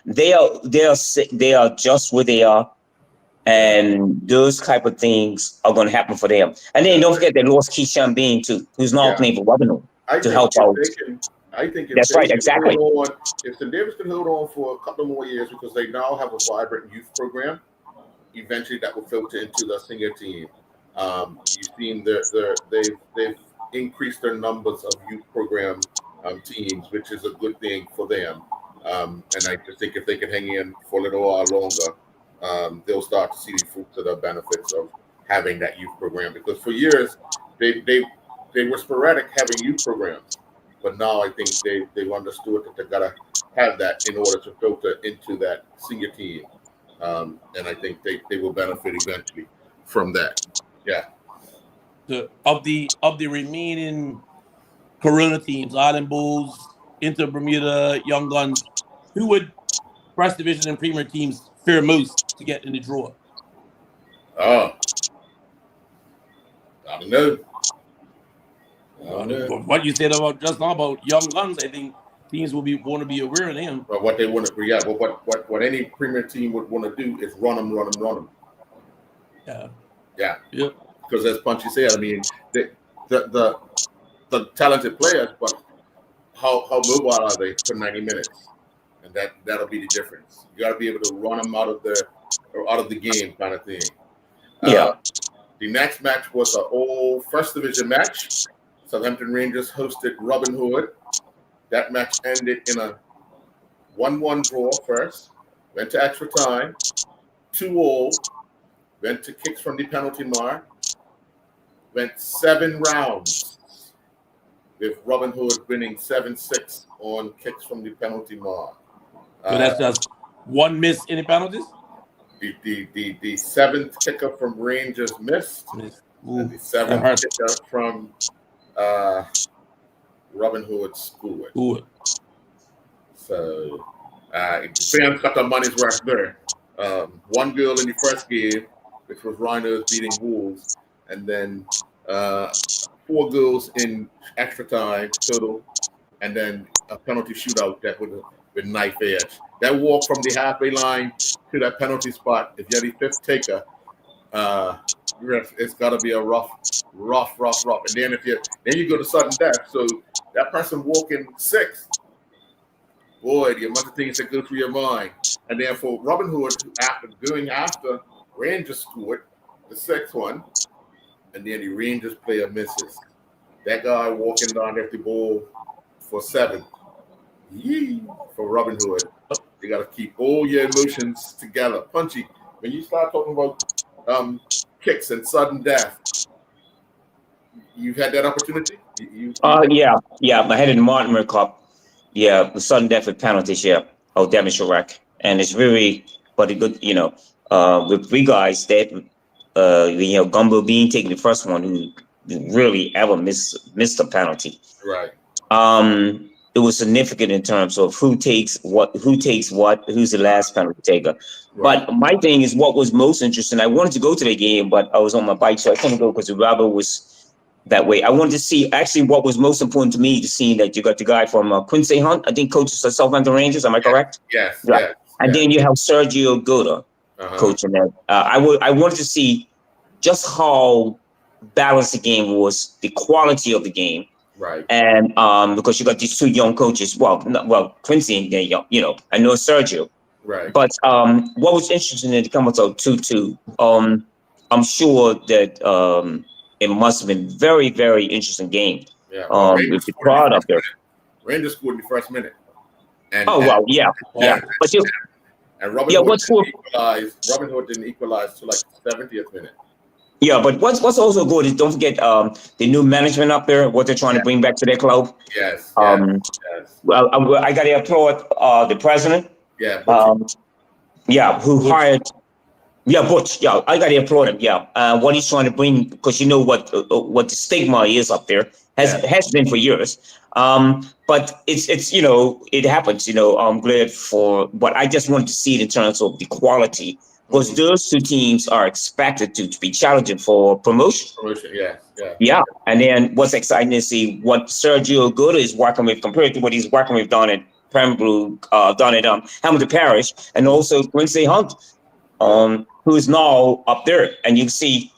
they are just where they are, and those type of things are going to happen for them. And then don't forget they lost Keyshawn Bean too, who's now playing for Lebanon to help out. I think if that's right, exactly. If St. Davis can hold on for a couple more years, because they now have a vibrant youth program, eventually that will filter into the senior team. You've seen they've increased their numbers of youth program teams, which is a good thing for them. And I just think if they can hang in for a little while longer, they'll start to see the fruits of the benefits of having that youth program. Because for years they were sporadic having youth programs, but now I think they've understood that they've got to have that in order to filter into that senior team. And I think they will benefit eventually from that. Yeah. Of the remaining Corona teams, Island Bulls, Inter Bermuda, Young Guns, who would First Division and Premier teams fear most to get in the draw? Oh, I don't know. What you said about just now about Young Guns, I think teams will want to be aware of them. But what they want to, but what any Premier team would want to do is run them. Yeah. Yep. Because as Punchy said, I mean, the talented players, but how mobile are they for 90 minutes? And that'll be the difference. You got to be able to run them out of the game, kind of thing. Yeah. The next match was an old First Division match. Southampton Rangers hosted Robin Hood. That match ended in a 1-1 draw first. Went to extra time. 2-2. Went to kicks from the penalty mark. Went 7 rounds, with Robin Hood winning 7-6 on kicks from the penalty mark. So that's just one miss in the penalties? The seventh kicker from Rangers missed. And the seventh kicker from Robin Hood scored. So the fans got their money's worth there. One goal in the first game, which was Rhinos beating Wolves, and then 4 goals in extra time total, and then a penalty shootout that would have been knife edge. That walk from the halfway line to that penalty spot, if you're the fifth taker, it's got to be a rough. And then you go to sudden death. So that person walking 6th, boy, the amount of things that go through your mind. And then for Robin Hood, after Rangers scored the 6th one, and then the Rangers player misses. That guy walking down after the ball for 7th. For Robin Hood. You got to keep all your emotions together. Punchy, when you start talking about kicks and sudden death, you've had that opportunity? Yeah. I had it in Mortimer Cup. Yeah, the sudden death with penalties, yeah. Oh, damage wreck. And it's really, but it good, with 3 guys that, Gumbo Bean taking the first one who really ever missed a penalty. Right. It was significant in terms of who takes what, who's the last penalty taker. Right. But my thing is what was most interesting. I wanted to go to the game, but I was on my bike, so I couldn't go because the rubber was that way. I wanted to see actually what was most important to me, to see that you got the guy from Quincy Hunt, I think coaches of Southampton Rangers. Am I correct? Yes. Yeah. Yes. And then you have Sergio Goda coaching that. I wanted to see just how balanced the game was, the quality of the game. Right. And because you got these 2 young coaches, Quincy and I know Sergio, Right. But what was interesting in the comments of 2-2, I'm sure that it must have been very, very interesting game. Yeah. Well, With the crowd up there. Rangers scored in the first minute. And, Oh wow, yeah. But you, and Robin yeah, Hood what's didn't equalize. Robin Hood didn't equalize till like 70th minute. yeah, but what's also good is don't forget the new management up there, what they're trying to bring back to their club. Yes. Yes. Well, I got to applaud the president. Yeah. Who hired. Yeah, Butch. Yeah, I got to applaud him. Yeah, what he's trying to bring, because you know what the stigma is up there has been for years. But it's it happens. I'm glad for. But I just wanted to see it in terms of the quality, because those two teams are expected to be challenging for promotion. Yeah, and then what's exciting is see what Sergio Aguero is working with compared to what he's working with down at Pembroke, down at Hamilton Parish, and also Quincy Hunt. Who is now up there, and you see,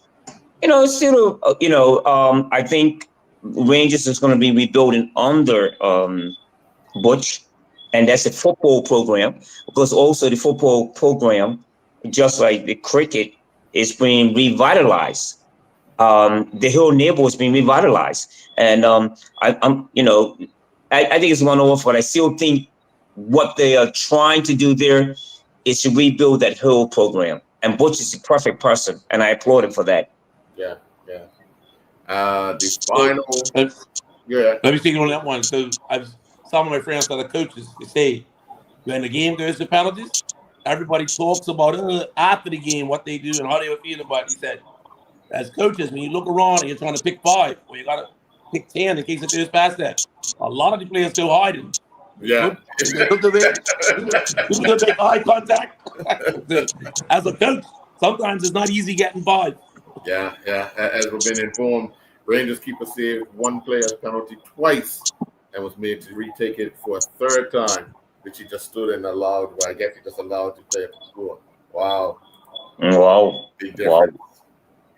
it's still, I think Rangers is going to be rebuilding under Butch, and that's a football program, because also the football program, just like the cricket, is being revitalized. The whole neighborhood is being revitalized, and I think it's one off, but I still think what they are trying to do there is to rebuild that whole program. And Butch is the perfect person, and I applaud him for that. Yeah. The final. Let me speak on that one. So some of my friends that are coaches, they say when the game goes to penalties, everybody talks about after the game what they do and how they were feeling about it. He said, as coaches, when you look around and you're trying to pick 5, or you gotta pick 10 in case it goes past that, a lot of the players still hiding. Yeah. People make eye contact. As a coach, sometimes it's not easy getting 5. Yeah. As we've been informed, Rangers keeper saved one player's penalty twice and was made to retake it for a third time, which he just stood and allowed. Well, I guess he just allowed the player to score. Wow. Big difference.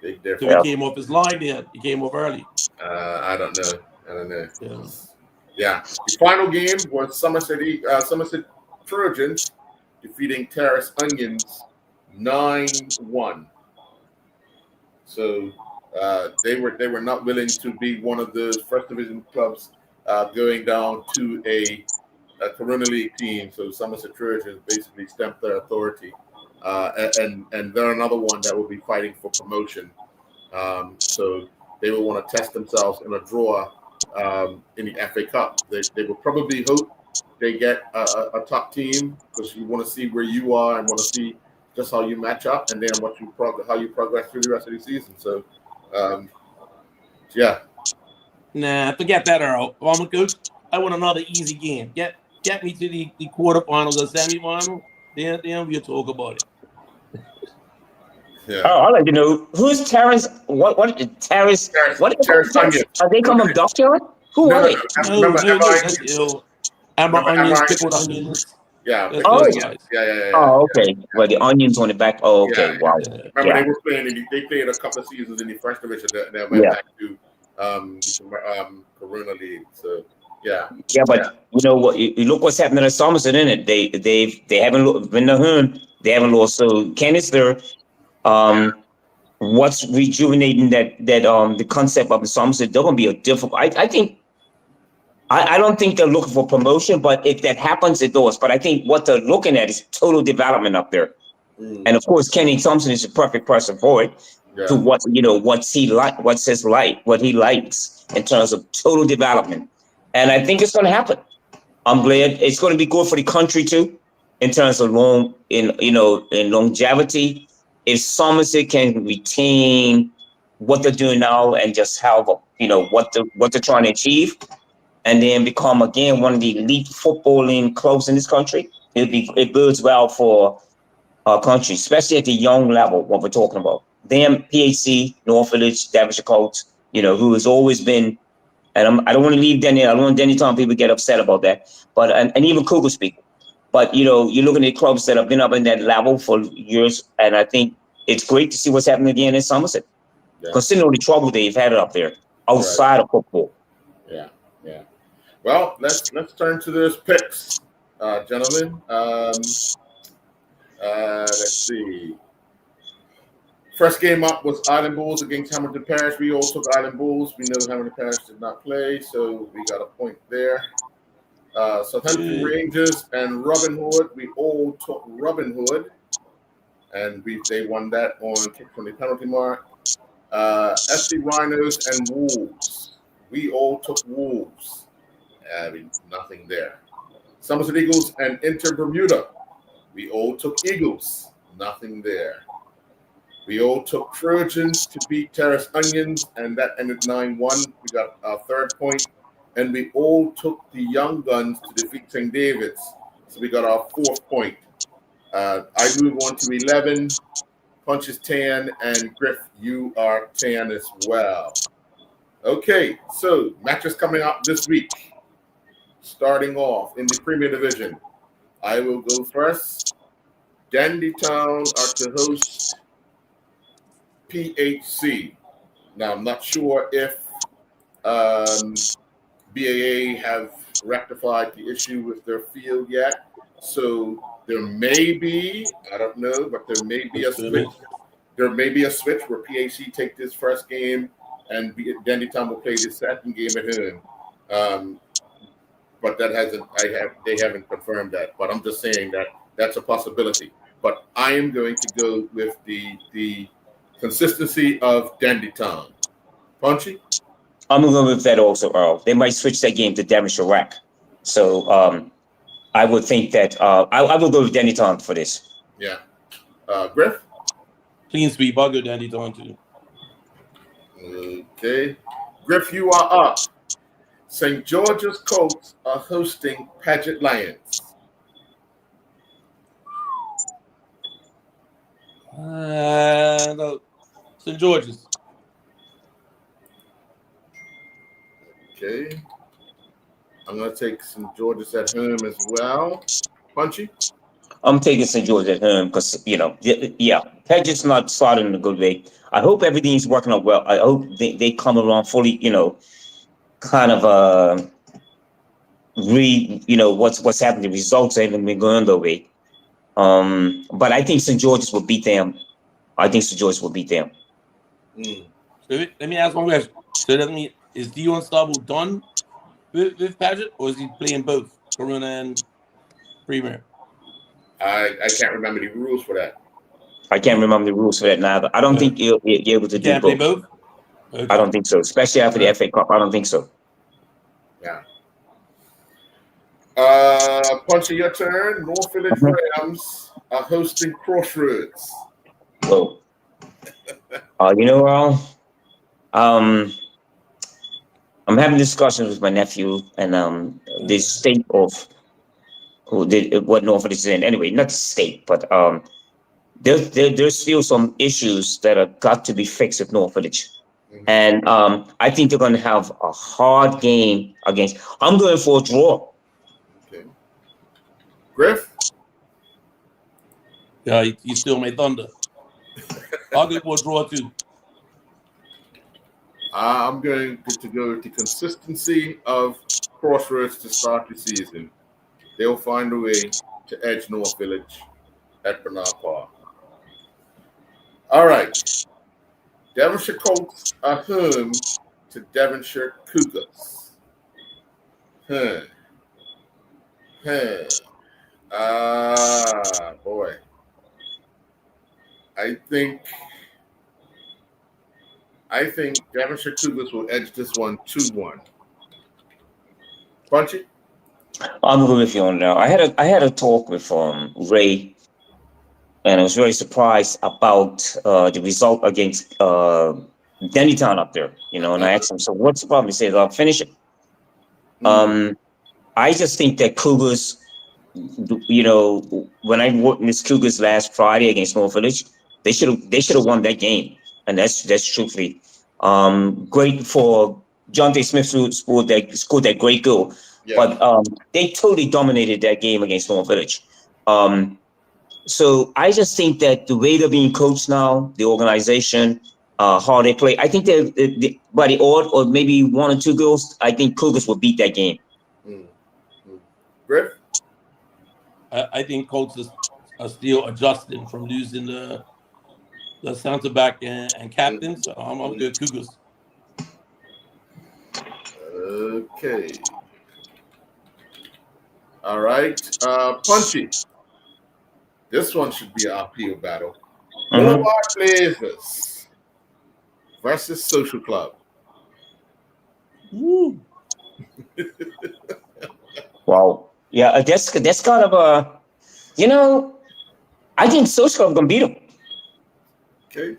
Big difference. So he came off his line then. He came off early. I don't know. Yeah. The final game was Somerset Trojans defeating Terrace Onions 9-1. So they were not willing to be one of the first division clubs going down to a Corona League team. So Somerset Trojans basically stamped their authority, and they're another one that will be fighting for promotion. So they will want to test themselves in a draw in the FA Cup. They will probably hope they get a top team, because you want to see where you are and want to see just how you match up, and then how you progress through the rest of the season. So, yeah. Nah, forget that, Earl. If I'm a coach, I want another easy game. Get me to the quarterfinals or semifinal. Then we'll talk about it. Yeah. Oh, I'd like to know who's Terrace. What Terrace? Terrace Onions. Are they coming doctor? Who are they? No, Amber onions, pickled onions. Yeah. Yeah. Oh, okay. Well, the onions on the back. Oh, okay. Yeah. Wow. Remember, they were playing. They played a couple of seasons in the first division. Then went back to Corona League. So yeah. Yeah, but you know what? You look what's happening at Somerset, in it. They haven't been the Hun. They haven't lost. So Cannister, what's rejuvenating that the concept of the Somerset? They're gonna be a difficult. I think. I don't think they're looking for promotion, but if that happens, it does. But I think what they're looking at is total development up there. And of course, Kenny Thompson is the perfect person for it. To what he likes in terms of total development. And I think it's going to happen. I'm glad it's going to be good for the country too, in terms of in longevity. If Somerset can retain what they're doing now and just have what they're trying to achieve, and then become again one of the elite footballing clubs in this country, it bodes well for our country, especially at the young level. What we're talking about, them PHC, North Village, Devonshire Colts, who has always been, and I don't want to leave Denny. I don't want any time people get upset about that. But and even Cougar speak. But you're looking at clubs that have been up in that level for years, and I think it's great to see what's happening again in Somerset, considering the trouble they've had up there outside of football. Yeah. Well, let's turn to those picks, gentlemen. Let's see. First game up was Island Bulls against Hamilton Parish. We all took Island Bulls. We know Hamilton Parish did not play, so we got a point there. Southampton Rangers and Robin Hood. We all took Robin Hood, and they won that on kick from the penalty mark. FC Rhinos and Wolves. We all took Wolves. Nothing there. Somerset Eagles and Inter Bermuda. We all took Eagles. Nothing there. We all took Trojans to beat Terrace Onions, and that ended 9-1. We got our third point. And we all took the Young Guns to defeat St. David's. So we got our fourth point. I move on to 11. Punch is 10, and Griff, you are 10 as well. Okay, so matches coming up this week. Starting off in the Premier Division, I will go first. Dandy Town are to host PHC. Now, I'm not sure if BAA have rectified the issue with their field yet. So there may be, I don't know, but there may be a switch. There may be a switch where PHC take this first game and Dandy Town will play this second game at home. But that they haven't confirmed that. But I'm just saying that that's a possibility. But I am going to go with the consistency of Dandy Town. Punchy? I'm going to go with that also, Earl. They might switch that game to Devonshire Rack. So I would think that I will go with Dandy Town for this. Yeah. Griff? Clean sweep. I'll go Dandy Town too. Okay. Griff, you are up. St. George's Colts are hosting Paget Lions. No. St. George's. Okay. I'm going to take St. George's at home as well. Punchy? I'm taking St. George at home because, Paget's not starting in a good way. I hope everything's working out well. I hope they come along fully, kind of what's happened. The results haven't been going their way. But I think St. George's will beat them. I think St. George's will beat them. So let me ask one question. So that means, is Dion Starble done with Paget, or is he playing both Corona and Premier? I can't remember the rules for that. I can't remember the rules for that neither. I don't think you'll be able to do play both. both? Okay. I don't think so, especially after the FA Cup. I don't think so. Yeah. Punchy, your turn. North Village Rams are hosting Crossroads. So, I'm having discussions with my nephew and the state of what Norfolk is in. Anyway, not the state, but there's still some issues that have got to be fixed at North Village. And I think they're going to have a hard game against. I'm going for a draw. Okay. Griff? Yeah, you still my thunder. I'll go for a draw too. I'm going to go with the consistency of Crossroads to start the season. They'll find a way to edge North Village at Bernard Park. All right. Devonshire Colts are home to Devonshire Cougars. Boy. I think Devonshire Cougars will edge this one 2-1. Punchy? I'm going with you on now. I had a talk with Ray, and I was very surprised about the result against Dennytown up there. And I asked him, "So what's the problem?" He said, "I'll finish it." I just think that Cougars, when I witnessed Cougars last Friday against North Village, they should have won that game, and that's truthfully great for John Day Smith, who scored that great goal. Yeah. But they totally dominated that game against North Village. So I just think that the way they're being coached now, the organization, how they play, I think they by the odd or maybe 1 or 2 goals, I think Cougars will beat that game. Griff? I think Colts are still adjusting from losing the center back and captain. So I'm good. Cougars. Okay. All right. Punchy. This one should be an uphill battle. Boulevard Blazers versus Social Club. Woo. Wow. Yeah, that's kind of a, I think Social Club gonna beat them. Okay.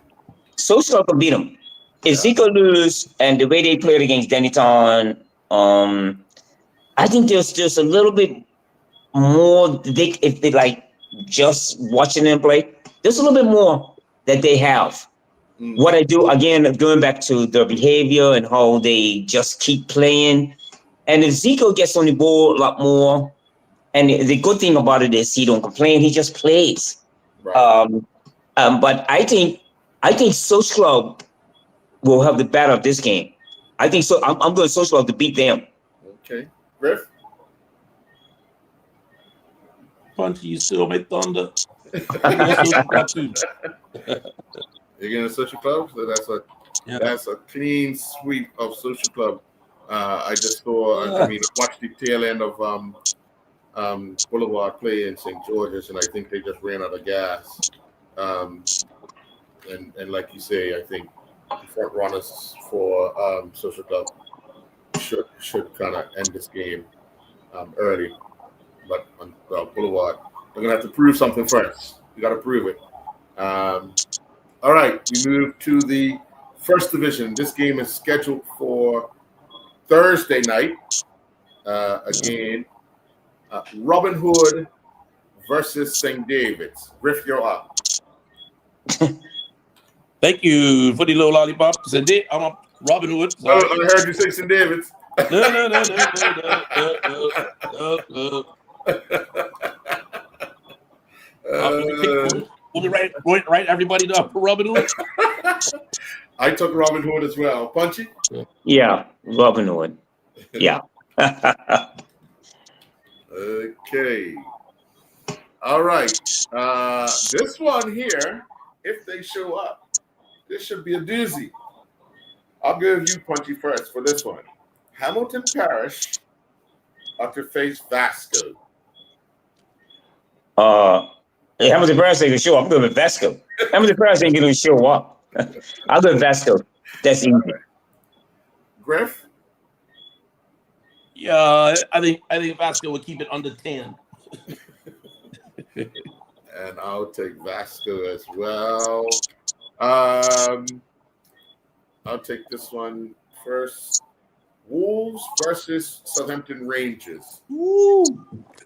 Social Club gonna beat them. If Yeah. Zico lose and the way they played against Deniton, I think there's just a little bit more. If they like just watching them play, there's a little bit more that they have. What I do again, going back to their behavior and how they just keep playing. And if Zico gets on the ball a lot more, and the good thing about it is he don't complain; he just plays. Right. But I think Social Club will have the better of this game. I think so. I'm going Social Club to beat them. Okay. Griff? Punchy, you still my thunder. I'm going Social Club too. You're getting a Social Club? So that's a clean sweep of Social Club. I just saw, I watched the tail end of Boulevard play in St. George's, and I think they just ran out of gas. And like you say, I think the front runners for Social Club should kind of end this game early. But on Boulevard, they're going to have to prove something first. You got to prove it. All right, we move to the first division. This game is scheduled for Thursday night. Again, Robin Hood versus St. David's. Griff, you're up. Thank you for the little lollipop. Cindy, I'm a Robin Hood. I heard you say St. David's. No. We'll be right everybody to Robin Hood. I took Robin Hood as well. Punchy? Yeah, Robin Hood. Yeah. Okay. All right. This one here, if they show up, this should be a doozy. I'll give you Punchy first for this one. Hamilton Parish up to face Vasco. Hamilton Parish ain't gonna show up. I'm going with Vasco. Hamilton Parish ain't gonna show up. I'll go with Vasco. That's easy. Right. Griff? Yeah, I think Vasco will keep it under 10. And I'll take Vasco as well. I'll take this one first. Wolves versus Southampton Rangers. Woo.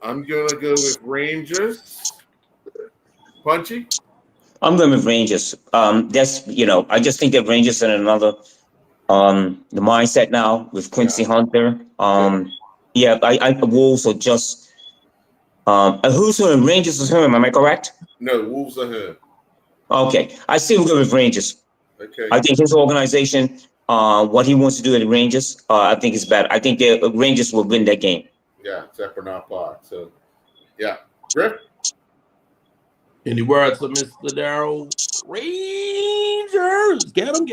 I'm going to go with Rangers. Punchy? I'm going with Rangers. That's I just think that Rangers in another the mindset now with Quincy Hunter. Yeah, I Wolves are just who's him? Rangers is him, am I correct? No, Wolves are him. Okay. I still go with Rangers. Okay. I think his organization, what he wants to do at the Rangers, I think is better. I think the Rangers will win that game. Yeah, except for Bernard Park. So yeah. Griff? Any words of Mr. Darrell? Rangers! Get him.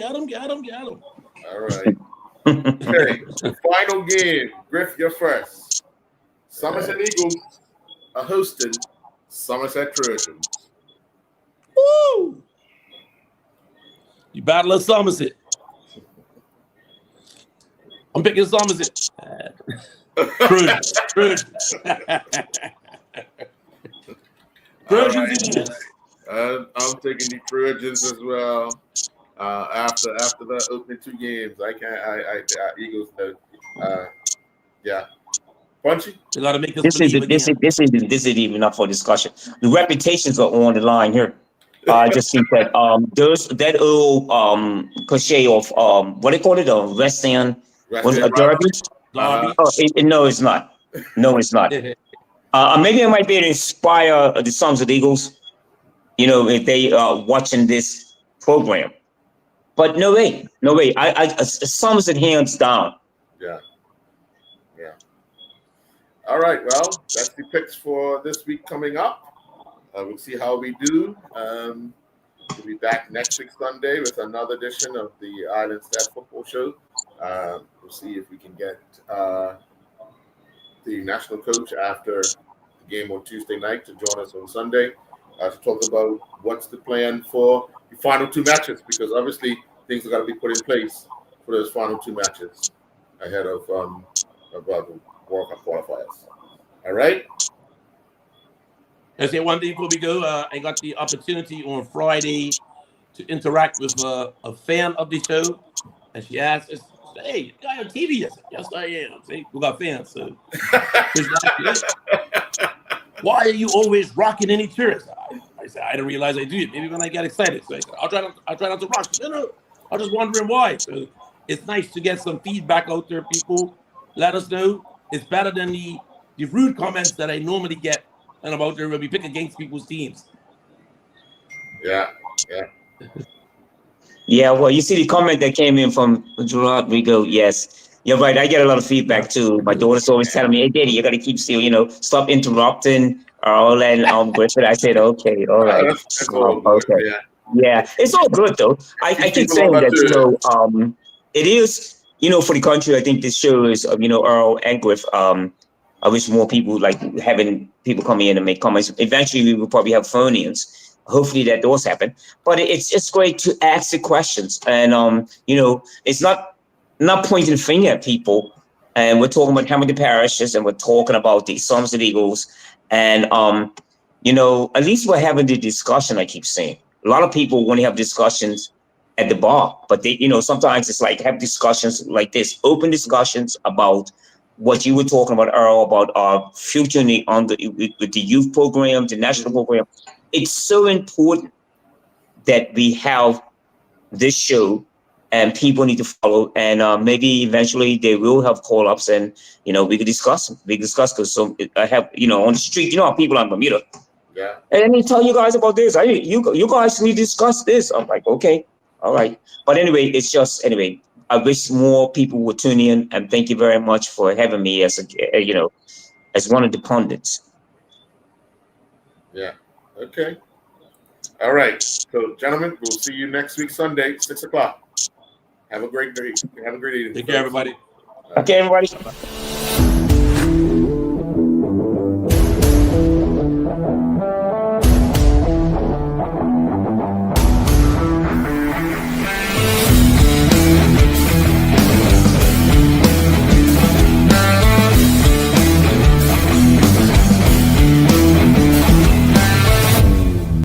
All right. Okay. Final game. Griff, you're first. Somerset Eagles are hosting Somerset Trojans. Woo! You battle of Somerset. I'm picking Somerset. Trojans. Trojans. I'm taking the Trojans as well. After the opening two games, I Eagles. Yeah. Punchy. They gotta make us This isn't even up for discussion. The reputations are on the line here. I just think that there's that old cliche of what do they call it? A West End was a derby. No, it's not. No, it's not. Maybe I might be able to inspire the Sons of the Eagles. If they are watching this program. But no way. I Somerset hands down. Yeah. All right. Well, that's the picks for this week coming up. We'll see how we do. We'll be back next week Sunday with another edition of the Island Stat Football Show. We'll see if we can get the national coach after the game on Tuesday night to join us on Sunday to talk about what's the plan for the final two matches, because obviously things are going to be put in place for those final two matches ahead of the World Cup qualifiers. All right? I say one thing before we go. I got the opportunity on Friday to interact with a fan of the show, and she asked us, "Hey, you guy on TV?" I said, "Yes, I am." See, we got fans. So, why are you always rocking any chairs? I said, "I didn't realize I do it. Maybe when I get excited." So I said, "I'll try not to rock." She said, "No, I'm just wondering why." So it's nice to get some feedback out there. People, let us know. It's better than the rude comments that I normally get and about there when we pick against people's teams. Yeah. Yeah, well, you see the comment that came in from Gerard Rigo. Yes, you're right. I get a lot of feedback too. My daughter's always telling me, "Hey, Daddy, you got to keep still. Stop interrupting." All and Griffith. I said, "Okay, all right, That's all good. okay, yeah, it's all good though." I keep saying that it is for the country. I think this show is Earl and Griff. I wish more people like having people come in and make comments. Eventually, we will probably have phone-ins. Hopefully that does happen. But it's great to ask the questions, and it's not pointing the finger at people. And we're talking about Hamilton parishes, and we're talking about the Somerset Eagles, and at least we're having the discussion. I keep saying a lot of people want to have discussions at the bar, but they sometimes it's like have discussions like this, open discussions about what you were talking about, Earl, about our future with the youth program, the national program. It's so important that we have this show, and people need to follow, and maybe eventually they will have call-ups, and we could discuss. Because I have on the street, how people on Bermuda. Yeah. And let me tell you guys about this. You guys need to discuss this. I'm like, okay, all right. But anyway, I wish more people would tune in, and thank you very much for having me as as one of the pundits. Yeah. Okay. All right. So, gentlemen, we'll see you next week, Sunday, 6:00. Have a great day. Have a great evening. Take care, everybody. Okay, everybody.